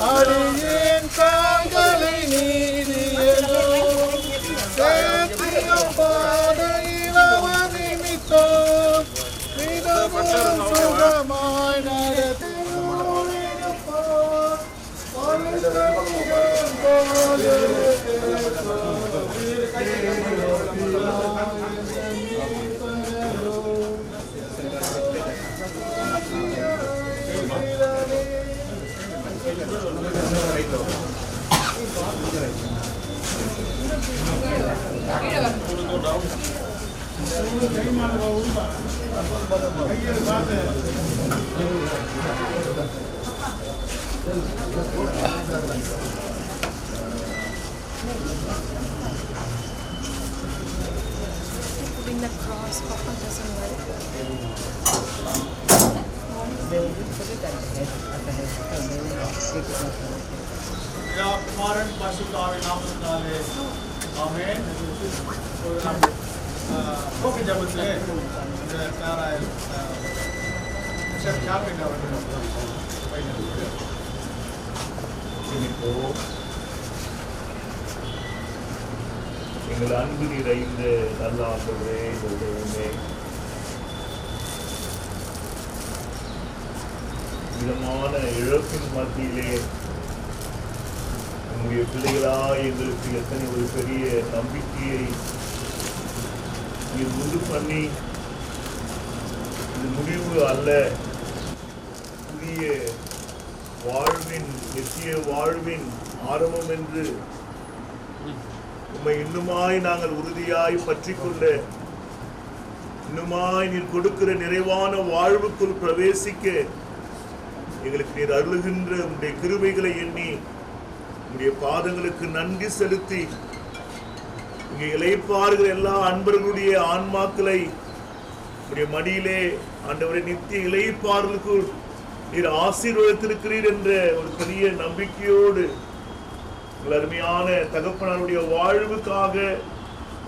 அடியேன் கால்களை நீதியோ சேத்தியம் பாதையில் அவன் நிமித்தம் மிகவும் சுகமாய் Putting the cross, Papa doesn't work. குமாரன் பரிசுத்தாவின் நாமத்தினாலே ஆமென். கோபி ஜபத்திலே எங்கள் அன்பு நிறைந்த நல்ல ஆண்டவரே, எங்களுடைய விதமான இழப்பின் மத்தியிலே நம்முடைய பிள்ளைகளாய் எங்களுக்கு எத்தனை ஒரு பெரிய நம்பிக்கையை நீர் உண்டு பண்ணி, இது முடிவு அல்ல, புதிய வாழ்வின் நித்திய வாழ்வின் ஆரம்பம் என்று உம்மை இன்னுமாய் நாங்கள் உறுதியாய் பற்றி கொள்ள, இன்னுமாய் நீர் கொடுக்கிற நிறைவான வாழ்வுக்குள் பிரவேசிக்க எங்களுக்கு நீர் அருளுகின்ற உம்முடைய கிருபைகளை எண்ணி உம்முடைய பாதங்களுக்கு நன்றி செலுத்தி, இங்கே இளைப்பாறுகிற எல்லா அன்பர்களுடைய ஆன்மாக்களை உம்முடைய மடியிலே ஆண்டவரை நித்திய இளைப்பாறுதலுக்குள் நீர் ஆசீர்வதித்திருக்கிறீர் என்ற ஒரு பெரிய நம்பிக்கையோடு உங்கள் அருமையான தகப்பனாருடைய வாழ்வுக்காக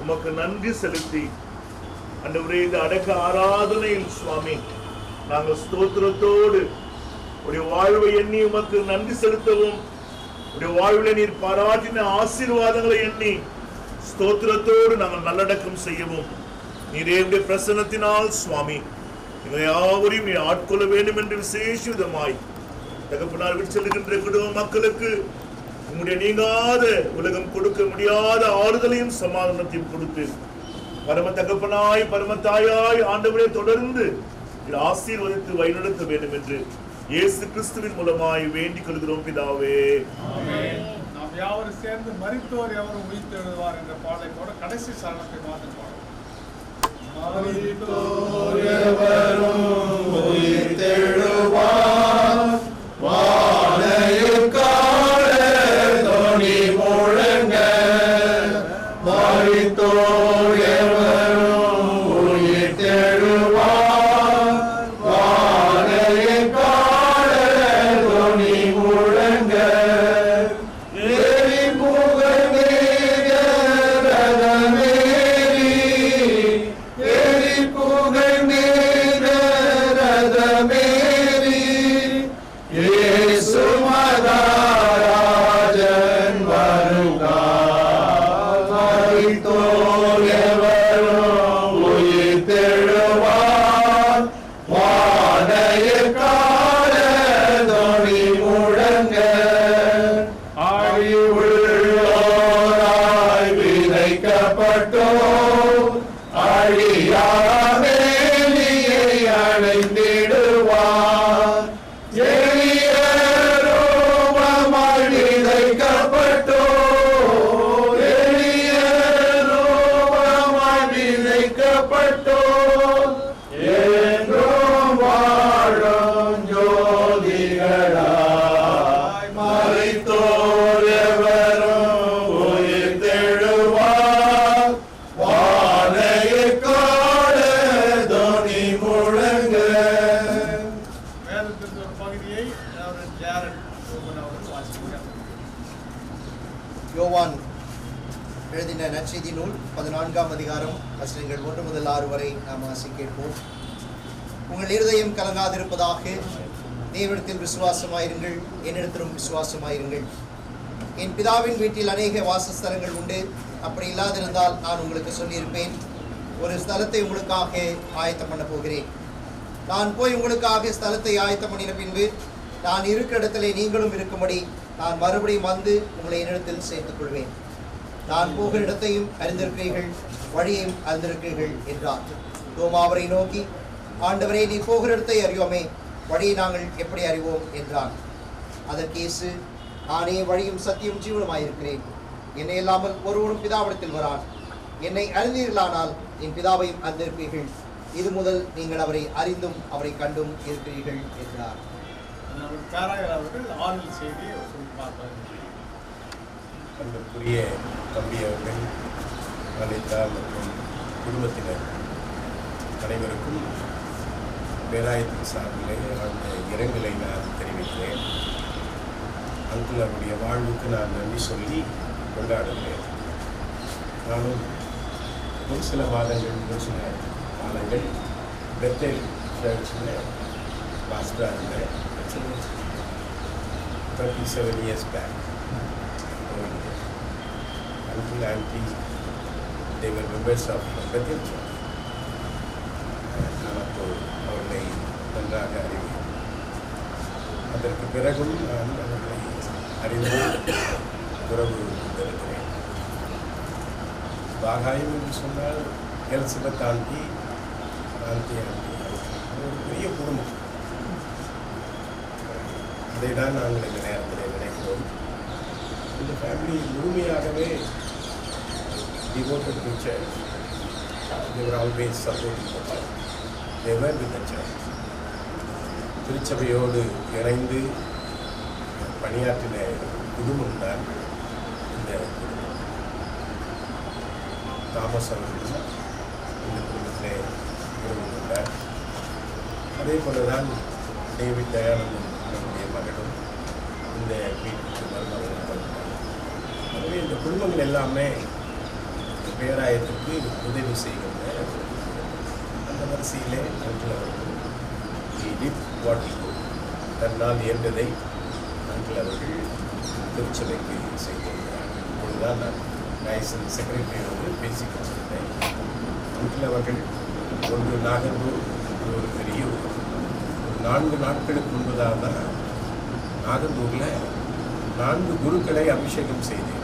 உமக்கு நன்றி செலுத்தி, ஆண்டவரே இந்த அடக்க ஆராதனையில் சுவாமி நாங்கள் ஸ்தோத்திரத்தோடு உடைய வாழ்வை எண்ணி உமக்கு நன்றி செலுத்தவும், உடைய வாழ்வில் நீர் பாராட்டின ஆசீர்வாதங்களை எண்ணி ஸ்தோத்திரத்தோடு நாங்கள் நல்லடக்கம் செய்யவும், நீரே உடைய பிரசன்னத்தினால் சுவாமி எங்களை யாவரையும் நீர் ஆட்கொள்ள வேண்டும் என்று விசேஷ விதமாய் தகப்பனார் விட்டு செல்கின்ற குடும்ப மக்களுக்கு உங்களுடைய நீங்காத உலகம் கொடுக்க முடியாத ஆறுதலையும் சமாதானத்தையும் கொடுத்து, பரம தகப்பனாய் பரம தாயாய் ஆண்டவரை தொடர்ந்து ஆசீர்வதித்து வழிநடத்த வேண்டும் என்று இயேசு கிறிஸ்துவின் மூலமாய் வேண்டிக் கொள்கிறோம் பிதாவே. நாம் யாவரும் சேர்ந்து மரித்தோர் எவரும் உயிர்த்தெழுவார் என்ற பாடலை கூட கடைசி சரணத்தை மாற்ற பாடல். மரித்தோர் எவரும் உயிர்த்தெழுவார், வானையில் காலத்தொனி முழங்க, மரித்தோர் எவரும் உயிர்த்தெழுவார், வானையில் காலத்தொனி முழங்க, ஏறி புகழ் மேக ரதமேறி, ஏறி புகழ் மேக ரதமேறி, இயேசு மகாராஜன் வருகிறார், மரித்தோர் எவரும் உயிர்த்தெழுவார், வானையில் காலத்தொனி முழங்க, அழிவுள்ளோராய் விதைக்கப்பட்டோர் அழியா மேனியை அடைந்திடுவார், எளிய ரூபமாய் விதைக்கப்பட்டோர், எளிய ரூபமாய் விதைக்கப்பட்டோர், என்றும் வாழும் ஜோதிகளாய், மரித்தோர் எவரும் உயிர்த்தெழுவார், வானையில் காலத்தொனி முழங்க. வேதத்தின் ஒரு பகுதியை ஜாரட் அவர்கள் வாசிக்கிறார். யோவான் எழுதின நற்செய்தி நூல் 14ஆம் அதிகாரம் வசனங்கள் 1 முதல் 6 வரை நாம் வாசிக்க கேட்போம். உங்கள் இருதயம் கலங்காதிருப்பதாக, தேவனிடத்தில் விசுவாசமாயிருங்கள், என்னிடத்திலும் விசுவாசமாயிருங்கள். என் பிதாவின் வீட்டில் அநேக வாசஸ்தலங்கள் உண்டு, அப்படி இல்லாதிருந்தால் நான் உங்களுக்கு சொல்லியிருப்பேன். ஒரு ஸ்தலத்தை உங்களுக்காக ஆயத்தம் பண்ண போகிறேன். நான் போய் உங்களுக்காக ஸ்தலத்தை ஆயத்தம் பண்ணின பின்பு நான் இருக்கிற இடத்திலே நீங்களும் இருக்கும்படி நான் மறுபடியும் வந்து உங்களை என்னிடத்தில் சேர்த்துக் கொள்வேன். நான் போகிற இடத்தையும் அறிந்திருக்கிறீர்கள், வழியையும் அறிந்திருக்கிறீர்கள் என்றார். தோமா அவரை நோக்கி, ஆண்டவரே, நீ போகிற இடத்தை அறியோமே, வழியை நாங்கள் எப்படி அறிவோம் என்றான். அதற்கு இயேசு, நானே வழியும் சத்தியம் ஜீவனுமாயிருக்கிறேன். என்னை இல்லாமல் ஒருவரும் பிதாவிடத்தில் வரான். என்னை அறிந்தீர்களானால் என் பிதாவையும் அறிந்திருப்பீர்கள். இது முதல் நீங்கள் அவரை அறிந்தும் அவரை கண்டும் இருக்கிறீர்கள் என்றார். அவர்கள் ஆறுதல் செய்தி பார்ப்பார்கள். அன்புக்குரிய தம்பி அவர்கள், அனிதா மற்றும் குடும்பத்தினர் அனைவருக்கும் பேராயத்தின் சார்பிலே அந்த இரங்கலை நான் தெரிவிக்கிறேன். அங்குள் அவருடைய வாழ்வுக்கு நான் நன்றி சொல்லி கொண்டாடுகிறேன். நானும் ஒரு சில காலங்கள் பெத்தேல் சர்ச்சில் பாஸ்டராக இருந்தேன். 37 years back. Uncle, auntie, they were members of Bethel Church. நான் அப்போ அவர்களை நன்றாக அறிவேன். அதற்கு பிறகும் நான் அவர்களை அறிந்து உறவு கொண்டிருக்கிறேன். பாகாயம் என்று சொன்னால் எலிசபெத் ஆண்டி ஒரு பெரிய குடும்பம். அதை தான் நாங்கள் இந்த நேரத்தில் நினைக்கிறோம். இந்த family முழுமையாகவே devoted to church. They were always supporting the church. They were with the church. திருச்சபையோடு இணைந்து பணியாற்றின குடும்பம் தான் இந்த குடும்பம். தாமஸ் அவர்களும் இந்த குடும்பத்திலே உறவு கொண்டார். அதே போல தான் டேவிட் தயானந்தன் அவருடைய மகனும் இந்த வீட்டுக்கு மருமகனாக இருந்தார். எனவே இந்த குடும்பங்கள் எல்லாமே பேராயத்திற்கு உதவி செய்கின்ற அந்த வரிசையிலே அங்கிள் அவர்கள் தன்னால் இயன்றதை அங்கிள் அவர்கள் திருச்சபைக்கு செய்திருக்கிறார். இப்பொழுதுதான் நான் டைசன் செக்ரட்டரியோடு பேசிக்கொண்டிருந்தேன். அங்கிள் அவர்கள் ஒன்று நாகர்கூர் ஒரு பெரிய 4 நாட்களுக்கு முன்பதாக தான் நாகர்கூரில் 4 குருக்களை அபிஷேகம் செய்தேன்.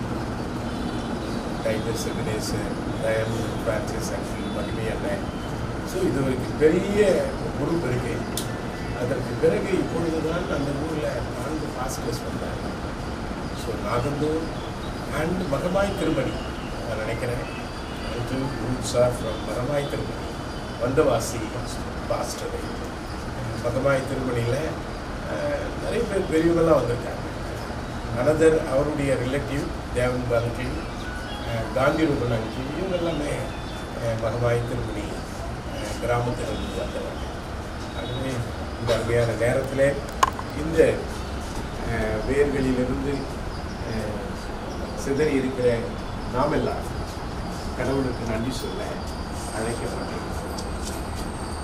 டைட்டஸ் எபினேசர், டயன், பிரான்சிஸ் அங்கிள், மகிமை அண்ணன். ஸோ இது ஒரு பெரிய குரூப் இருக்கு. அதற்கு பிறகு இப்பொழுது தான் அந்த ஊரில் 4 பாஸ்டர்ஸ் வந்தாங்க. ஸோ நாகந்தூர் அண்ட் மகமாய் திருமணி நான் நினைக்கிறேன். Roots are from Magamai Thirumani, Vandavasi pastor. மகமாய் திருமணியில் நிறைய பேர் பெரியவங்களாம் வந்திருக்காங்க. அனதர் அவருடைய ரிலேட்டிவ் தேவன் பாலகில், காந்தி ரூபன் அங்கிள், இவங்க எல்லாமே மகமாய் திருமணி கிராமத்திலிருந்து வந்தவங்க. ஆகவே இந்த அருமையான நேரத்தில் இந்த வேர்களிலிருந்து சிதறி இருக்கிற நாமெல்லாம் கடவுளுக்கு நன்றி சொல்ல அழைக்கப்பட்டோம்.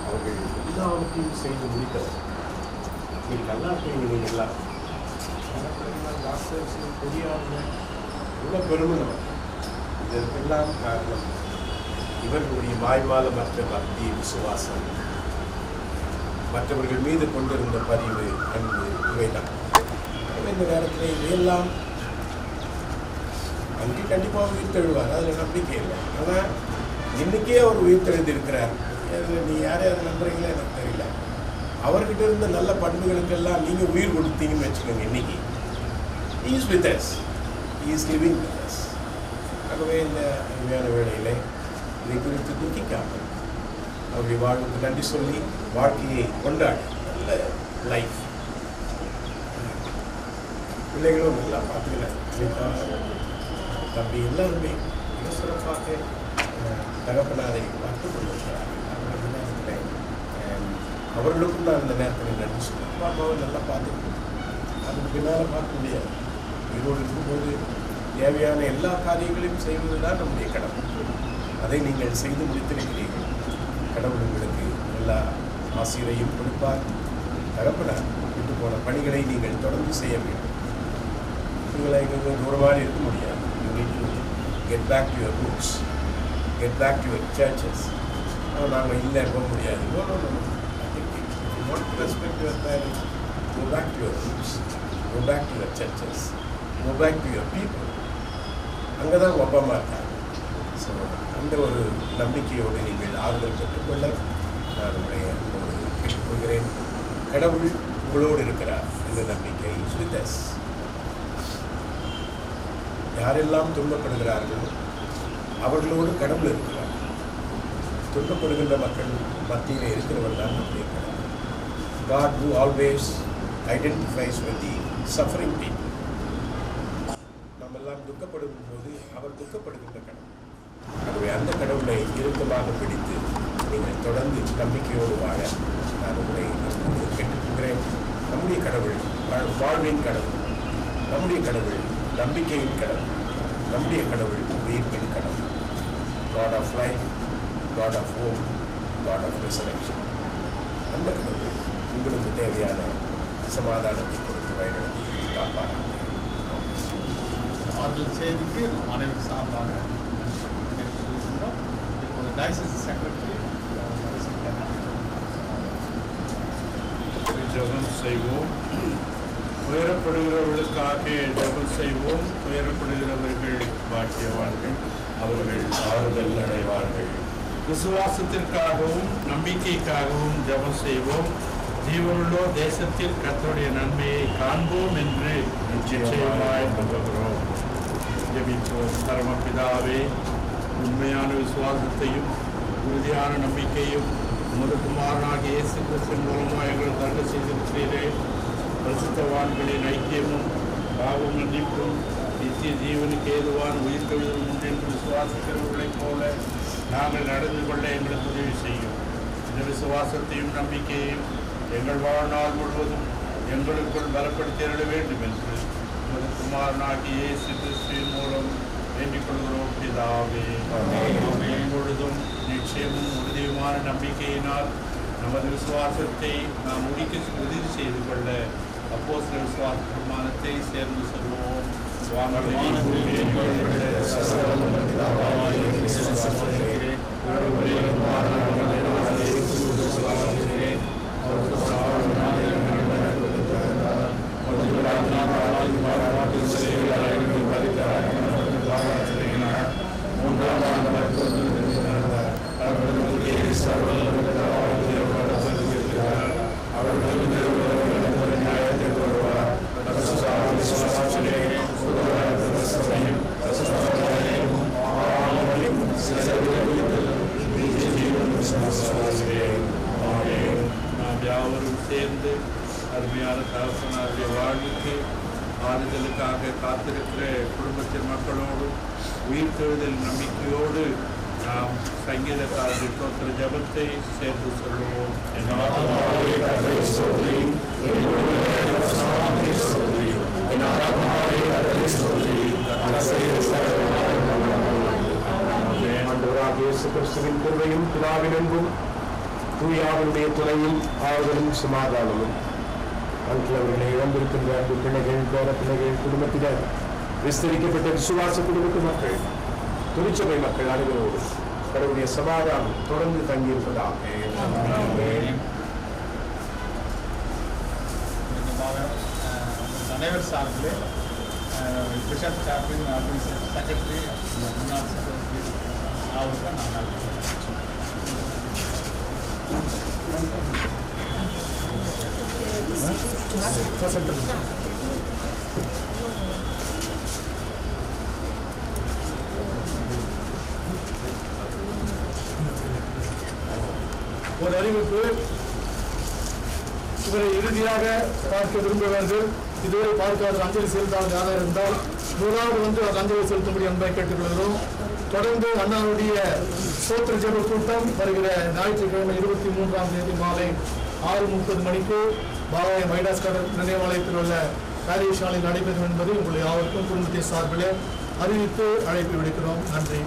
அவர்கள் எல்லாவற்றையும் செய்து முடித்தவர். நீங்கள் நல்லா இருக்கீங்க. நீங்கள் எல்லாம் டாக்டர்ஸ், பொறியாளர்கள், இவ்வளோ பெருமை நமக்கு. இதற்கெல்லாம் காரணம் இவர்களுடைய வாய்மாலமற்ற பக்தி, விசுவாசம், மற்றவர்கள் மீது கொண்டிருந்த பதிவு, அன்பு, இவைதான். இந்த நேரத்தில் இவையெல்லாம் அங்கே கண்டிப்பாக உயிர்த்தெழுவார், அதில் நம்பிக்கை இல்லை. ஆனால் இன்றைக்கே அவர் உயிர்த்தெழுந்திருக்கிறார். நீ யாரே அதை நம்புறீங்களா எனக்கு தெரியல. அவர்கிட்ட இருந்த நல்ல பண்புகளுக்கெல்லாம் நீங்கள் உயிர் கொடுத்தீங்கன்னு வச்சுக்கோங்க. இன்னைக்கு he is with us, he is living with us. ஆகவே இந்த அருமையான வேளையிலே இதை குறித்து துக்கிக்காமல் அவருடைய வாழ்வுக்கு நன்றி சொல்லி வாழ்க்கையை கொண்டாடி நல்ல லைஃப், பிள்ளைகளும் நல்லா பார்த்துக்கிறார். தம்பி எல்லாருமே மிக சிறப்பாக தகப்பனாரை பார்த்து கொண்டிருக்கிறார். அவர்களுக்கும் நான் இந்த நேரத்தில் நன்றி சொல்லுவேன். அப்பா அம்மாவை நல்லா பார்த்துக்கணும். அதுக்கு பின்னால் பார்க்க முடியாது. உயிரோடு இருக்கும்போது தேவையான எல்லா காரியங்களையும் செய்வது தான் நம்முடைய கடமை. அதை நீங்கள் செய்து முடித்திருக்கிறீர்கள். கடவுள் உங்களுக்கு எல்லா ஆசிரியரையும் கொடுப்பார். தகப்பனார் விட்டு போன பணிகளை நீங்கள் தொடர்ந்து செய்ய வேண்டும். உங்களை கொஞ்சம் தூரமாக இருக்க முடியாது. You need to get back to your roots, get back to your churches. நாங்கள் இல்லை போக முடியாது. I think if you want to respect your parents, go back to your roots, go back to your churches, go back to your people. அங்கே தான் ஒப்பமா இருக்காங்க. So அந்த ஒரு நம்பிக்கையோடு நீங்கள் ஆறுதல் பெற்றுக்கொள்ள நான் உங்களுடைய கேட்டுக்கொள்கிறேன். கடவுள் உங்களோடு இருக்கிறார் என்ற நம்பிக்கை with us. யாரெல்லாம் துன்பப்படுகிறார்களோ அவர்களோடு கடவுள் இருக்கிறார். துன்பப்படுகின்ற மக்கள் மத்தியில் இருக்கிறவர் தான் நம்முடைய கடவுள். God who always identifies with the suffering people. நம்மெல்லாம் துக்கப்படும் போது அவர் துக்கப்படுகின்ற கடவுள். ஆகவே அந்த கடவுளை இறுக்கமாக பிடித்து நீங்கள் தொடர்ந்து நம்பிக்கையோடு வாழ நான் உங்களை கேட்டுக்கொள்கிறேன். நம்முடைய கடவுள் வாழ்வின் கடவுள், நம்முடைய கடவுள் நம்பிக்கையின் கடவுள், நம்முடைய கடவுள் உயிர்ப்பின் கடவுள். God of life, God of hope, God of resurrection. அந்த கடவுள் உங்களுக்கு தேவையான சமாதானத்தை கொடுத்து வழிநடத்தி காப்பாற்ற ஆறுதல் செய்திக்கு அனைவரும் சார்பாக இப்போது டயசிஸ் செக்ரட்டரி ஜெபம் செய்வோம். உயரப்படுகிறவர்களுக்காக ஜெபம் செய்வோம். உயரப்படுகிறவர்கள் பாக்கியவான்கள், அவர்கள் ஆறுதல் அடைவார்கள். விசுவாசத்திற்காகவும் நம்பிக்கைக்காகவும் ஜெபம் செய்வோம். ஜீவனுள்ளோ தேசத்தில் கர்த்தருடைய நன்மையை காண்போம் என்று நிச்சயமாய் நம்புகிறோம். ஜெபிப்போம். பரமபிதாவே, உண்மையான விசுவாசத்தையும் உறுதியான நம்பிக்கையும் உமது குமாரனாகிய இயேசு கிறிஸ்துவின் மூலமாக எங்கள் தங்க செய்திருக்கிறீரே. பரிசுத்தவான்களின் ஐக்கியமும் பாவ மன்னிப்பும் நித்திய ஜீவனுக்கு ஏதுவான உயிர்கெழுதலும் உண்டு என்று விசுவாசிக்கிறவர்களைப் போல நாங்கள் நடந்து கொள்ள எங்களுக்கு உதவி செய்யும். இந்த விசுவாசத்தையும் நம்பிக்கையையும் எங்கள் வாழ்நாள் முழுவதும் எங்களுக்குள் பலப்படுத்தி அருள வேண்டும் என்று உமது குமாரனாகிய இயேசு கிறிஸ்துவின் மூலம் வேண்டிக் கொள்கிறோம் பிதாவே. எப்பொழுதும் நிச்சயமும் உறுதியுமான நம்பிக்கையினால் நமது விசுவாசத்தை நாம் உறுதி செய்து கொள்ள அப்போஸ்தல விசுவாச பிரமாணத்தை சேர்ந்து சொல்வோம். நாம் யாவரும் சேர்ந்து அருமையான தகப்பனாருடைய வாழ்வுக்கு ஆறுதலுக்காக காத்திருக்கிற குடும்பத்தின் மக்களோடு உயிர்த்தெழுதல் நம்பிக்கையோடு நாம் சங்கீதக்காரர்கள் தோற்ற ஜபத்தை சேர்ந்து சொல்லுவோம். இயேசு கிறிஸ்துவின் கிருபையும் பிதாவின் அன்பும் தூயாவினுடைய துணையும் ஆறுதலும் சமாதானமும் அவர்களை இழந்திருக்கின்ற அன்பு பிள்ளைகள், பேர பிள்ளைகள், குடும்பத்தினர், விஸ்தரிக்கப்பட்ட விசுவாச குடும்பத்து மக்கள், திருச்சபை மக்கள் அனைவரோடு கடவுளுடைய சமாதானம் தொடர்ந்து தங்கியிருப்பதாக. அனைவர் சார்பிலே பிஷப் சார்பின் செக்ரட்டரி முன்னாள் செக்ரட்டரி அவருக்கு நான் ஒரு அறிவிப்பு. இவரை இறுதியாக பார்க்க விரும்புவார்கள். இதுவரை பார்க்காத அஞ்சலி செலுத்தாத யாராக இருந்தால் முதலாவது வந்து அது அஞ்சலி செலுத்தும்படி என்பதை கேட்டுக்கொள்கிறோம். தொடர்ந்து அண்ணாவுடைய சோத்திர ஜெப கூட்டம் வருகிற ஞாயிற்றுக்கிழமை 23ஆம் தேதி மாலை 6:30 மணிக்கு பாளையம் வைடாஸ்கர் நினைவாலயத்தில் உள்ள காரியசாலையில் நடைபெறும் என்பதை உங்களை யாவருக்கும் குடும்பத்தின் சார்பில் அறிவித்து அழைப்பு விடுக்கிறோம். நன்றி.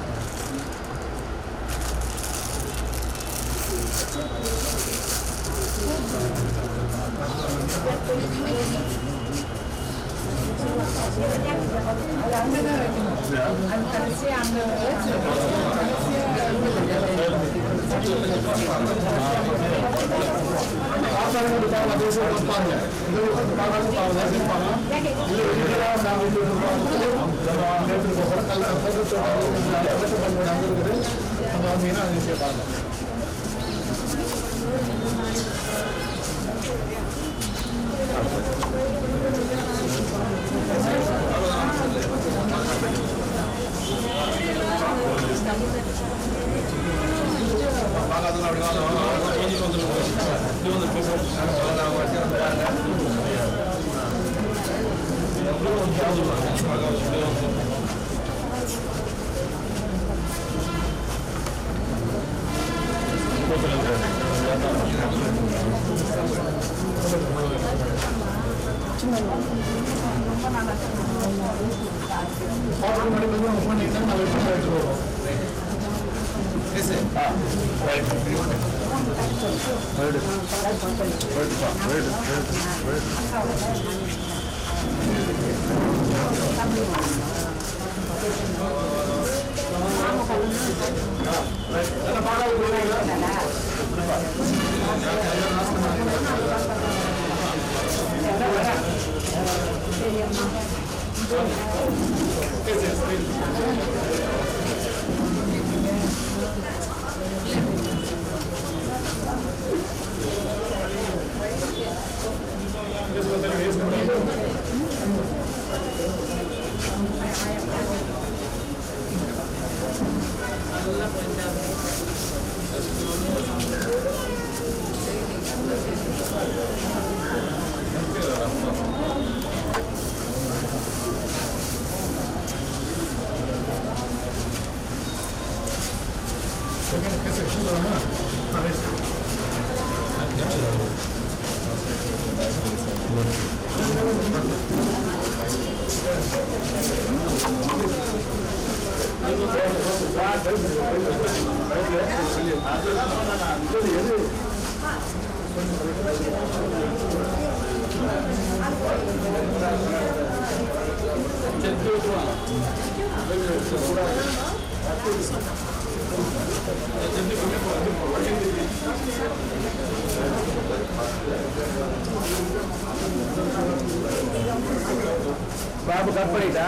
బాబు కనపడేదా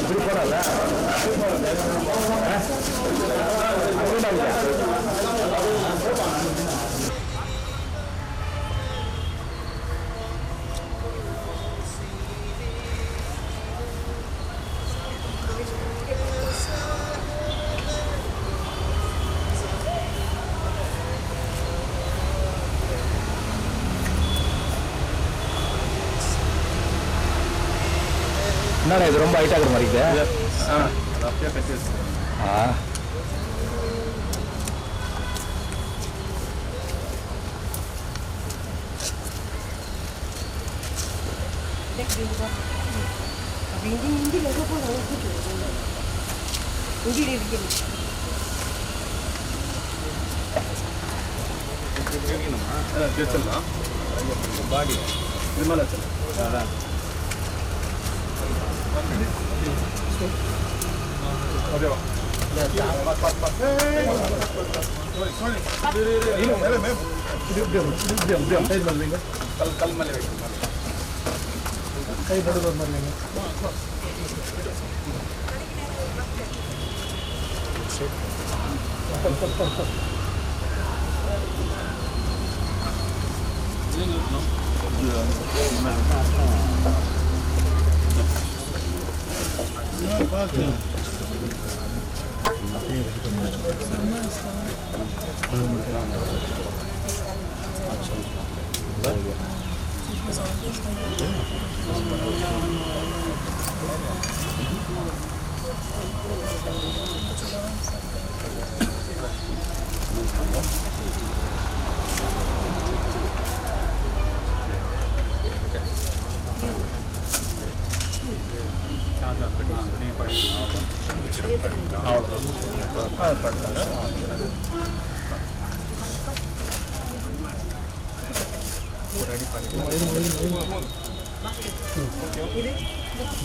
చూడాలా என்னடா இது ரொம்ப ஹைட் ஆகிற மாதிரி பாடி இது மேலே அதான் कल मले कई बड़े मरेंगे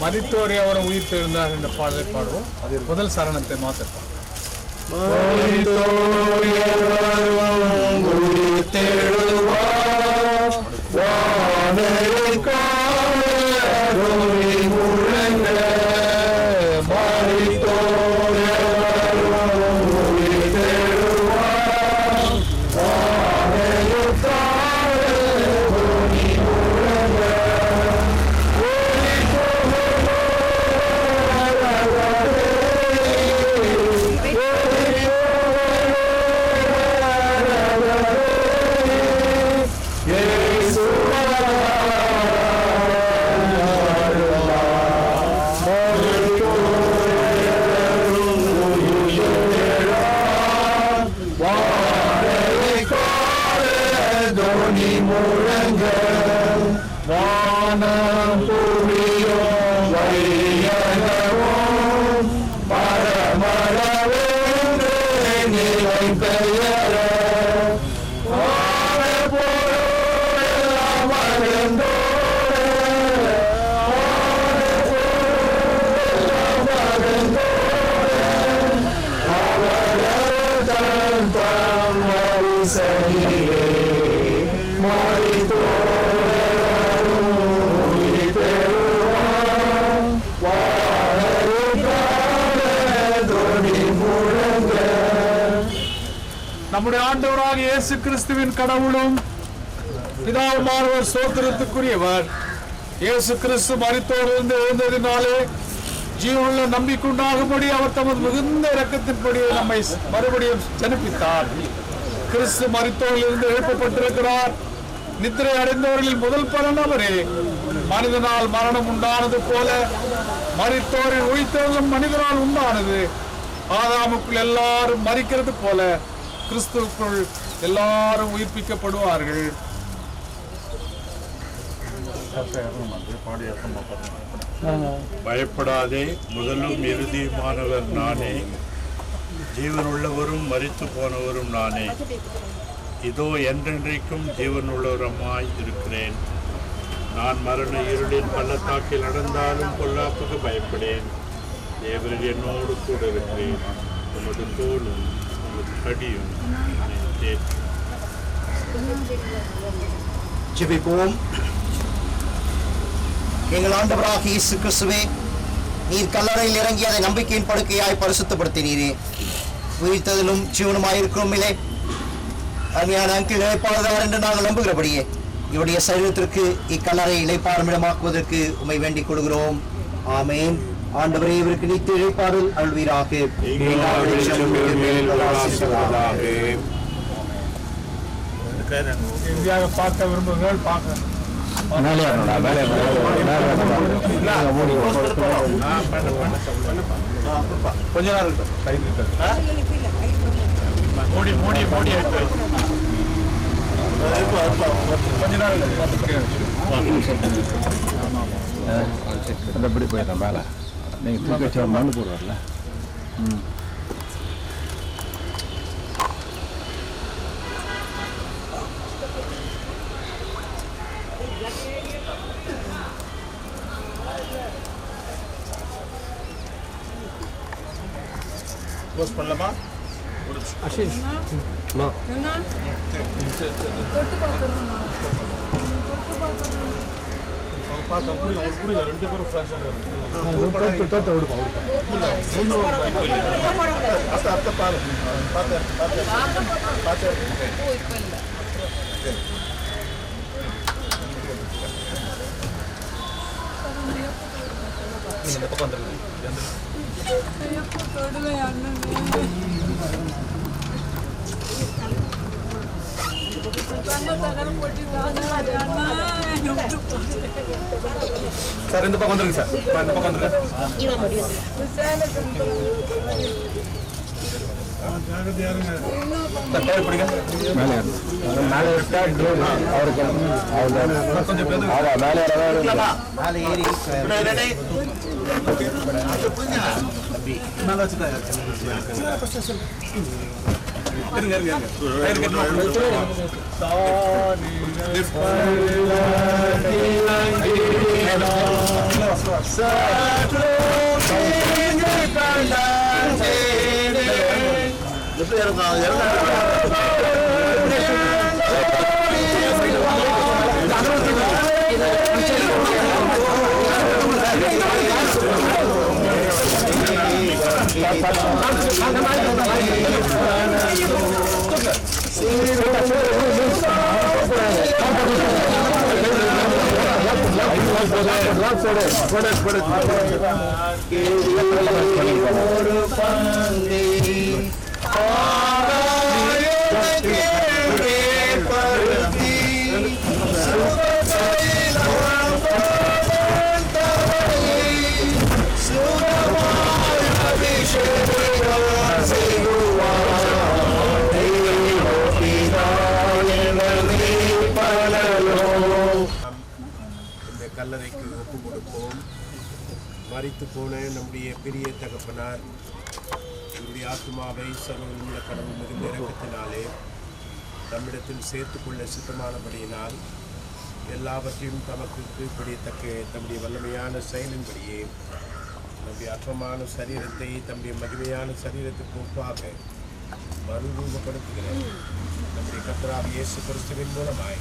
மரித்தோரை அவரும் உயிர் தெழுந்தார் என்ற பாடலை பாடுவோம். அது முதல் சரணத்தை மாத்திரம் Hey! நம்முடைய ஆண்டவராக இயேசு கிறிஸ்துவின் கடவுளும் பிதாவுமானவர் ஸ்தோத்திரத்துக்குரியவர். இயேசு கிறிஸ்து மரித்தோரிலிருந்து எழுந்ததினாலே ஜீவனுள்ள நம்பிக்கையுண்டாகும்படி அவர் தமது மிகுந்த இரக்கத்தின்படி நம்மை மறுபடியும் ஜனிப்பித்தார். கிறிஸ்து மரித்தோரிலிருந்து எழுப்பப்பட்டிருக்கிறார். நித்திரை அடைந்தவர்களில் முதல் பலன் அவரே. மனிதனால் மரணம் உண்டானது போல மரித்தோரின் உயிர்த்தெழுதலும் மனிதனால் உண்டானது. ஆதாமுக்குள் எல்லாரும் மரிக்கிறது போல கிறிஸ்துவுக்குள் எல்லாரும் உயிர்ப்பிக்கப்படுவார்கள். பயப்படாதே, முதலும் இறுதியுமானவர் நானே, ஜீவனுள்ளவரும் மரித்து போனவரும் நானே. இதோ என்றென்றைக்கும் ஜீவனுள்ளவருமாய் இருக்கிறேன். நான் மரண இருளின் பள்ளத்தாக்கில் நடந்தாலும் பொல்லாப்புக்கு பயப்படேன். தேவரில் என்னோடு கூட இருக்கிறேன். உமது தோளும் உமது கடியும் ஜெபிப்போம். எங்கள் ஆண்டவராக இயேசு கிறிஸ்துவே, நீர் கல்லறையில் இறங்கி அதை நம்பிக்கையின் படுக்கையாய் பரிசுத்தப்படுத்தினீரே. உயிர்த்ததிலும் ஜீவனுமாயிருக்கிறோம் இல்லை அருமையான அங்கிள் இழைப்பாளர் என்று நாங்கள் நம்புகிறபடியே இவருடைய சரீரத்திற்கு இக்கல்லறை இழைப்பாளமிடமாக்குவதற்கு உம்மை வேண்டிக் கொள்கிறோம். ஆமேன். ஆண்டவரே, இவருக்கு நித்திய இழைப்பாடல் அருள்வீராக. இறுதியாக பார்க்க விரும்புங்கள். பார்க்க கொஞ்ச நாள் மோடி மோடி மோடி கொஞ்ச நாள் எப்படி போயிடலாம் மேலே நீங்கள் தூக்கி வச்சு மண்ணு போடுவார்ல. போஸ்ட் பண்ணலாமா? அஷிஷ் ரெண்டு பேரும் இந்த பக்கம் சார், இந்த பக்கம் வந்துருங்க சார். இந்த பக்கம் வந்துருங்க. கல்லறைக்கு ஒப்பு கொடுப்போம். மரித்து போன நம்முடைய பெரிய தகப்பனார் நம்முடைய ஆத்மாவை சர்வமுள்ள கடவுள் மிகுந்த இரக்கத்தினாலே நம்மிடத்தில் சேர்த்துக்கொள்ள சித்தமானபடியினால் எல்லாவற்றையும் தமக்கு கீழ்ப்படியத்தக்க தம்முடைய வல்லமையான செயலின்படியே நம்முடைய அற்பமான சரீரத்தை தம்முடைய மகிமையான சரீரத்துக்கு ஒப்பாக மறுரூபப்படுத்துகிறேன். நம்முடைய கர்த்தராகிய இயேசு கிறிஸ்துவின் மூலமாய்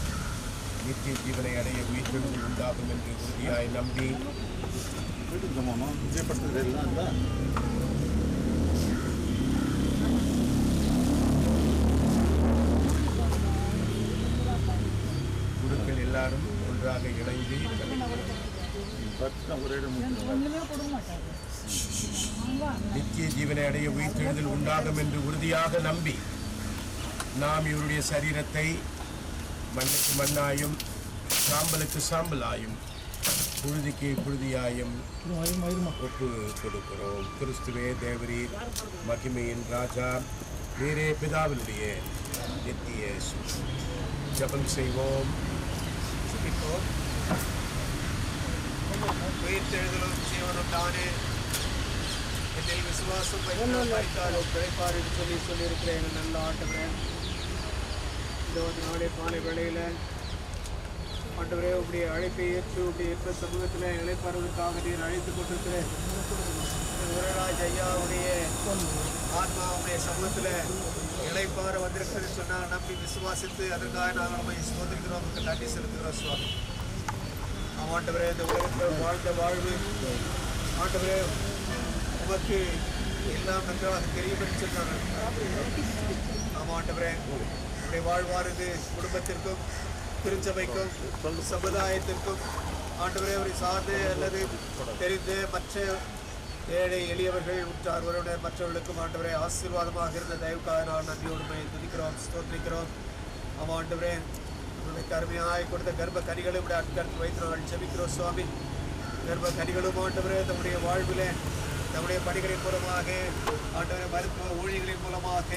நித்திய ஜீவனை அடைய உயிர்த்தெழுதல் உண்டாகும் என்று உறுதியாய் நம்பி எல்லாரும் ஒன்றாக இணைந்து நித்திய ஜீவனை அடைய உயிர்த்தெழுதல் உண்டாகும் என்று உறுதியாக நம்பி நாம் இவருடைய சரீரத்தை மண்ணுக்கு மண்ணாயும் சாம்பலுக்கு சாம்பலாயும் புழுதிக்கு புழுதியாயும் ஒப்பு கொடுக்கிறோம். கிறிஸ்துவே தேவரீர் மகிமையின் ராஜா, நீரே பிதாவினுடைய நித்திய ஜெபம் செய்வோம். உயிர்த்தெழுதலும் ஜீவனும் தானே, என்னில் விசுவாசம் வைத்தாலும் பிழைப்பார் என்று சொல்லியிருக்கிறேன். எங்கள் நல்ல ஆண்டவரே, இதோ நாளை மாலை வேளையில் ஆண்டவரே உடைய அழைப்பை ஏற்று உடைய இன்ப சமூகத்தில் இழைப்பாருவதற்காக நீர் அழைத்து கொண்டிருக்கிறேன். உரராஜ் ஐயாவுடைய ஆத்மா உடைய சமூகத்தில் இழைப்பார வந்திருக்கிறது சொன்னால் நம்பி விசுவாசித்து அதற்காக நாங்கள் நம்மை சோதரிக்கிறோம், நன்றி செலுத்துகிறோம் சுவாமி. ஆண்டவரே, இந்த உலகத்தில் வாழ்ந்த வாழ்வு ஆண்டவரே உமக்கு எல்லாம் நன்றாக தெரியும் என்று சொன்னார்கள். ஆண்டவரே, உடைய வாழ்வானது குடும்பத்திற்கும் திருச்சபைக்கும் சமுதாயத்திற்கும் ஆண்டவரே அவரை சார்ந்து அல்லது தெரிந்து மற்ற ஏழை எளியவர்கள் உற்றார் உறவினர் மற்றவர்களுக்கும் ஆண்டவரே ஆசீர்வாதமாக இருந்த தயவுக்காக நான் நன்றியோடு துதிக்கிறோம், ஸ்தோத்திரிக்கிறோம். ஆண்டவரே, உங்களுக்கு அருமையாய் கொடுத்த கர்ப்ப கனிகளை விட அட்கருத்து வைத்து நாங்கள் ஜெபிக்கிறோம் சுவாமி. கர்ப்ப கனிகளும் ஆண்டவரே நம்முடைய வாழ்வில் நம்முடைய பணிகளின் மூலமாக ஆண்டவரே மருத்துவ ஊழியர்களின் மூலமாக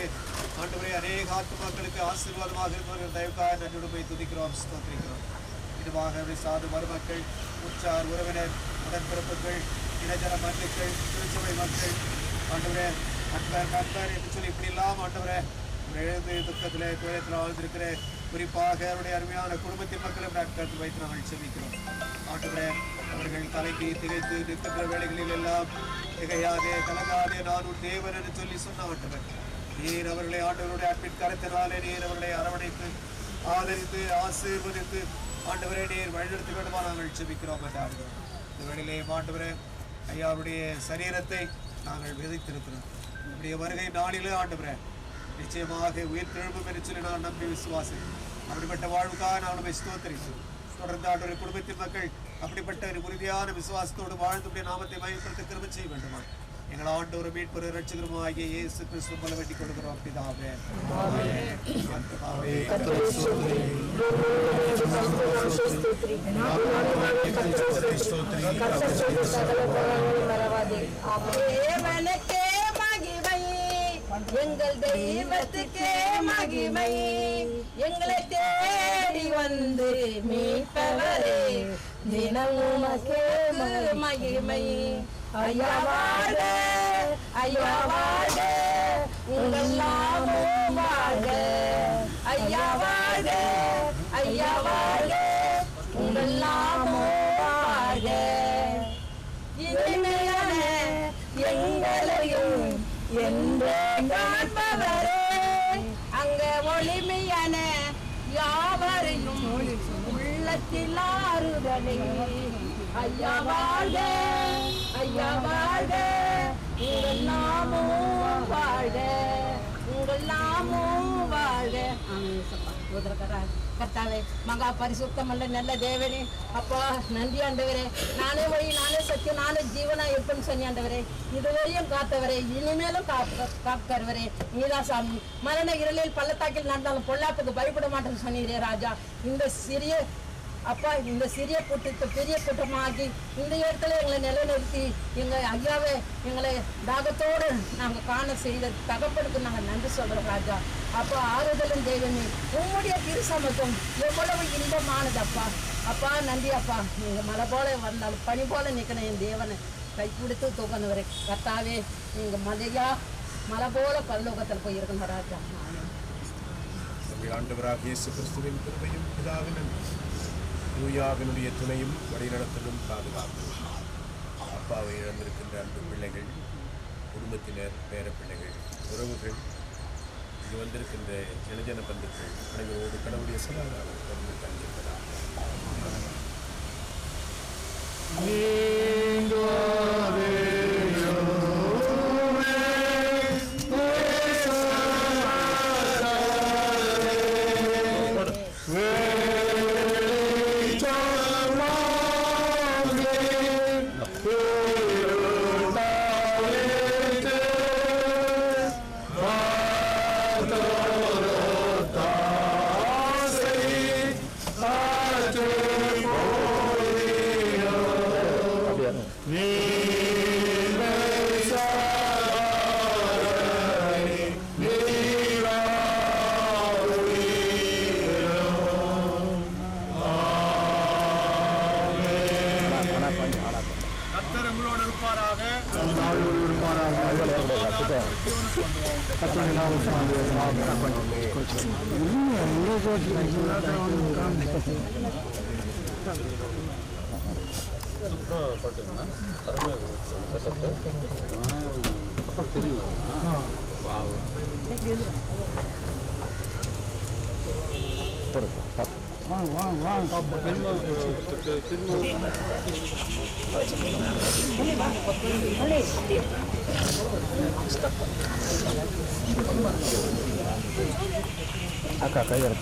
ஆண்டவரே அநேக ஆத்மாக்களுக்கு ஆசீர்வாதமாக இருந்தவர்கள் தயவுக்காக நன்றியோடு துதிக்கிறோம், ஸ்தோத்திரிக்கிறோம். இதுவாக சாது மருமக்கள் உற்றார் உறவினர் உடன்பிறப்புகள் இனஜன மன்னிக்கள் திருச்சபை மக்கள் ஆண்டவரே நண்பர் என்று சொல்லி இப்படி இல்லாமல் ஆண்டவரே எழுந்து துக்கத்தில் துயரத்தில் வாழ்ந்திருக்கிற குறிப்பாக அவருடைய அருமையான குடும்பத்தின் மக்களும் கருத்து வைத்து நாங்கள் செபிக்கிறோம். ஆண்டவரே, அவர்கள் தலைக்கு திகைத்து நிற்கின்ற வேலைகளில் எல்லாம் திகையாதே கலங்காதே நான் ஒரு தேவன் என்று சொல்லி சொன்ன ஆண்டவர் நீர் அவர்களை ஆண்டவருடைய அன்பின் கருத்தினாலே நீர் அவர்களை அரவணைத்து ஆதரித்து ஆசீர்வதித்து ஆண்டவரே நீர் வழிநடத்த வேண்டுமா நாங்கள் செபிக்கிறோம் என்றார்கள். இந்த வேளையிலே ஆண்டவரே ஐயாவுடைய சரீரத்தை நாங்கள் விதைத்திருக்கிறோம். நம்முடைய வருகை நாளிலே ஆண்டவரே நிச்சயமாக உயிர் திரும்பும் என்று சொல்லி நான் நம்பி விசுவாசம் அப்படிப்பட்ட வாழ்வுக்காக நான் நம்மை ஸ்தோத்திரிக்கிறோம். தொடர்ந்து ஆண்டவருடைய குடும்பத்தின் மக்கள் அப்படிப்பட்ட ஒரு உறுதியான விசுவாசத்தோடு வாழ்ந்துடைய நாமத்தை மகிமைப்படுத்த திரும்ப செய்ய வேண்டுமா எங்கள் ஆண்டவர் மீட்பர் இரட்சகரும் ஆகிய இயேசு கிறிஸ்து மூலம் வேண்டிக் கொள்கிறோம் பிதாவே. எங்கள் தெய்வத்துக்கே மகிமை, எங்களை தேடி வந்து மீட்பவரே தினமும் மகிமை. ஐயா வாழ்க, ஐயா வாழ்க, உங்கள் நாமம் வாழ்க. ஐயா வாழ்க, ஐயா வாழ்க, உங்கள் நாமம் வாழ்க. இனிமையான எங்களையும் என்று காண்பவரே, அங்க ஒளிமையான யாவரையும் உள்ளத்தில் ஆறுதலே. ஐயா வாழ்க, ஐயா வாழ்க, உங்கள் நாமம் வாழ்க, உங்கள் நாமம் வாழ்க. கர்த்தாவே, மகா பரிசுத்தமல்ல நல்ல தேவனே, அப்பா நன்றி ஆண்டவரே. நானே வழி, நானே சத்தியம், நானே ஜீவனா இருப்பேன்னு சொன்னி ஆண்டவரே. இதுவரையும் காத்தவரே, இனிமேலும் காக்கிறவரே நீதான் சாமி. மரண இருளில் பள்ளத்தாக்கில் நடந்தாலும் பொல்லாப்புக்கு பயப்பட மாட்டேன்னு சொன்னீரே ராஜா. இந்த சிறிய அப்பா, இந்த சிறிய கூட்டத்தை பெரிய கூட்டமாக்கி இந்த இடத்துல எங்களை நிலைநிறுத்தி எங்கள் ஐயாவை எங்களை தாகத்தோடு நாங்கள் காண செய்த தகப்பனுக்கு நாங்கள் நன்றி சொல்கிறோம் ராஜா. அப்பா, ஆறுதலும் தெய்வமே, உம்முடைய திருசமத்துவம் எவ்வளவு இன்பமானது அப்பா. அப்பா நன்றி அப்பா. நீங்கள் மலை போல வந்தாலும் பனி போல நிற்கணும் என் தேவனை கை கொடுத்து தூக்கணுவரை. கர்த்தாவே, நீங்கள் மலையா மலை போல பரலோகத்தில் போய் இருக்கணும் ராஜா. ஆண்டவராக இயேசு கிறிஸ்துவின் கிருபையும் பிதாவின் தூயாவினுடைய துணையும் வழிநடத்தலும் பாதுகாப்பும் அப்பாவை இழந்திருக்கின்ற அன்பு பிள்ளைகள், குடும்பத்தினர், பேர பிள்ளைகள், உறவுகள், இங்கு வந்திருக்கின்ற ஜனஜன பந்துக்கள் அனைவரோடு கடவுளுடைய சமாதானம் தொடர்ந்து தங்கியிருப்பதாக. Hey! இருப்பாராக. Acá, cállate.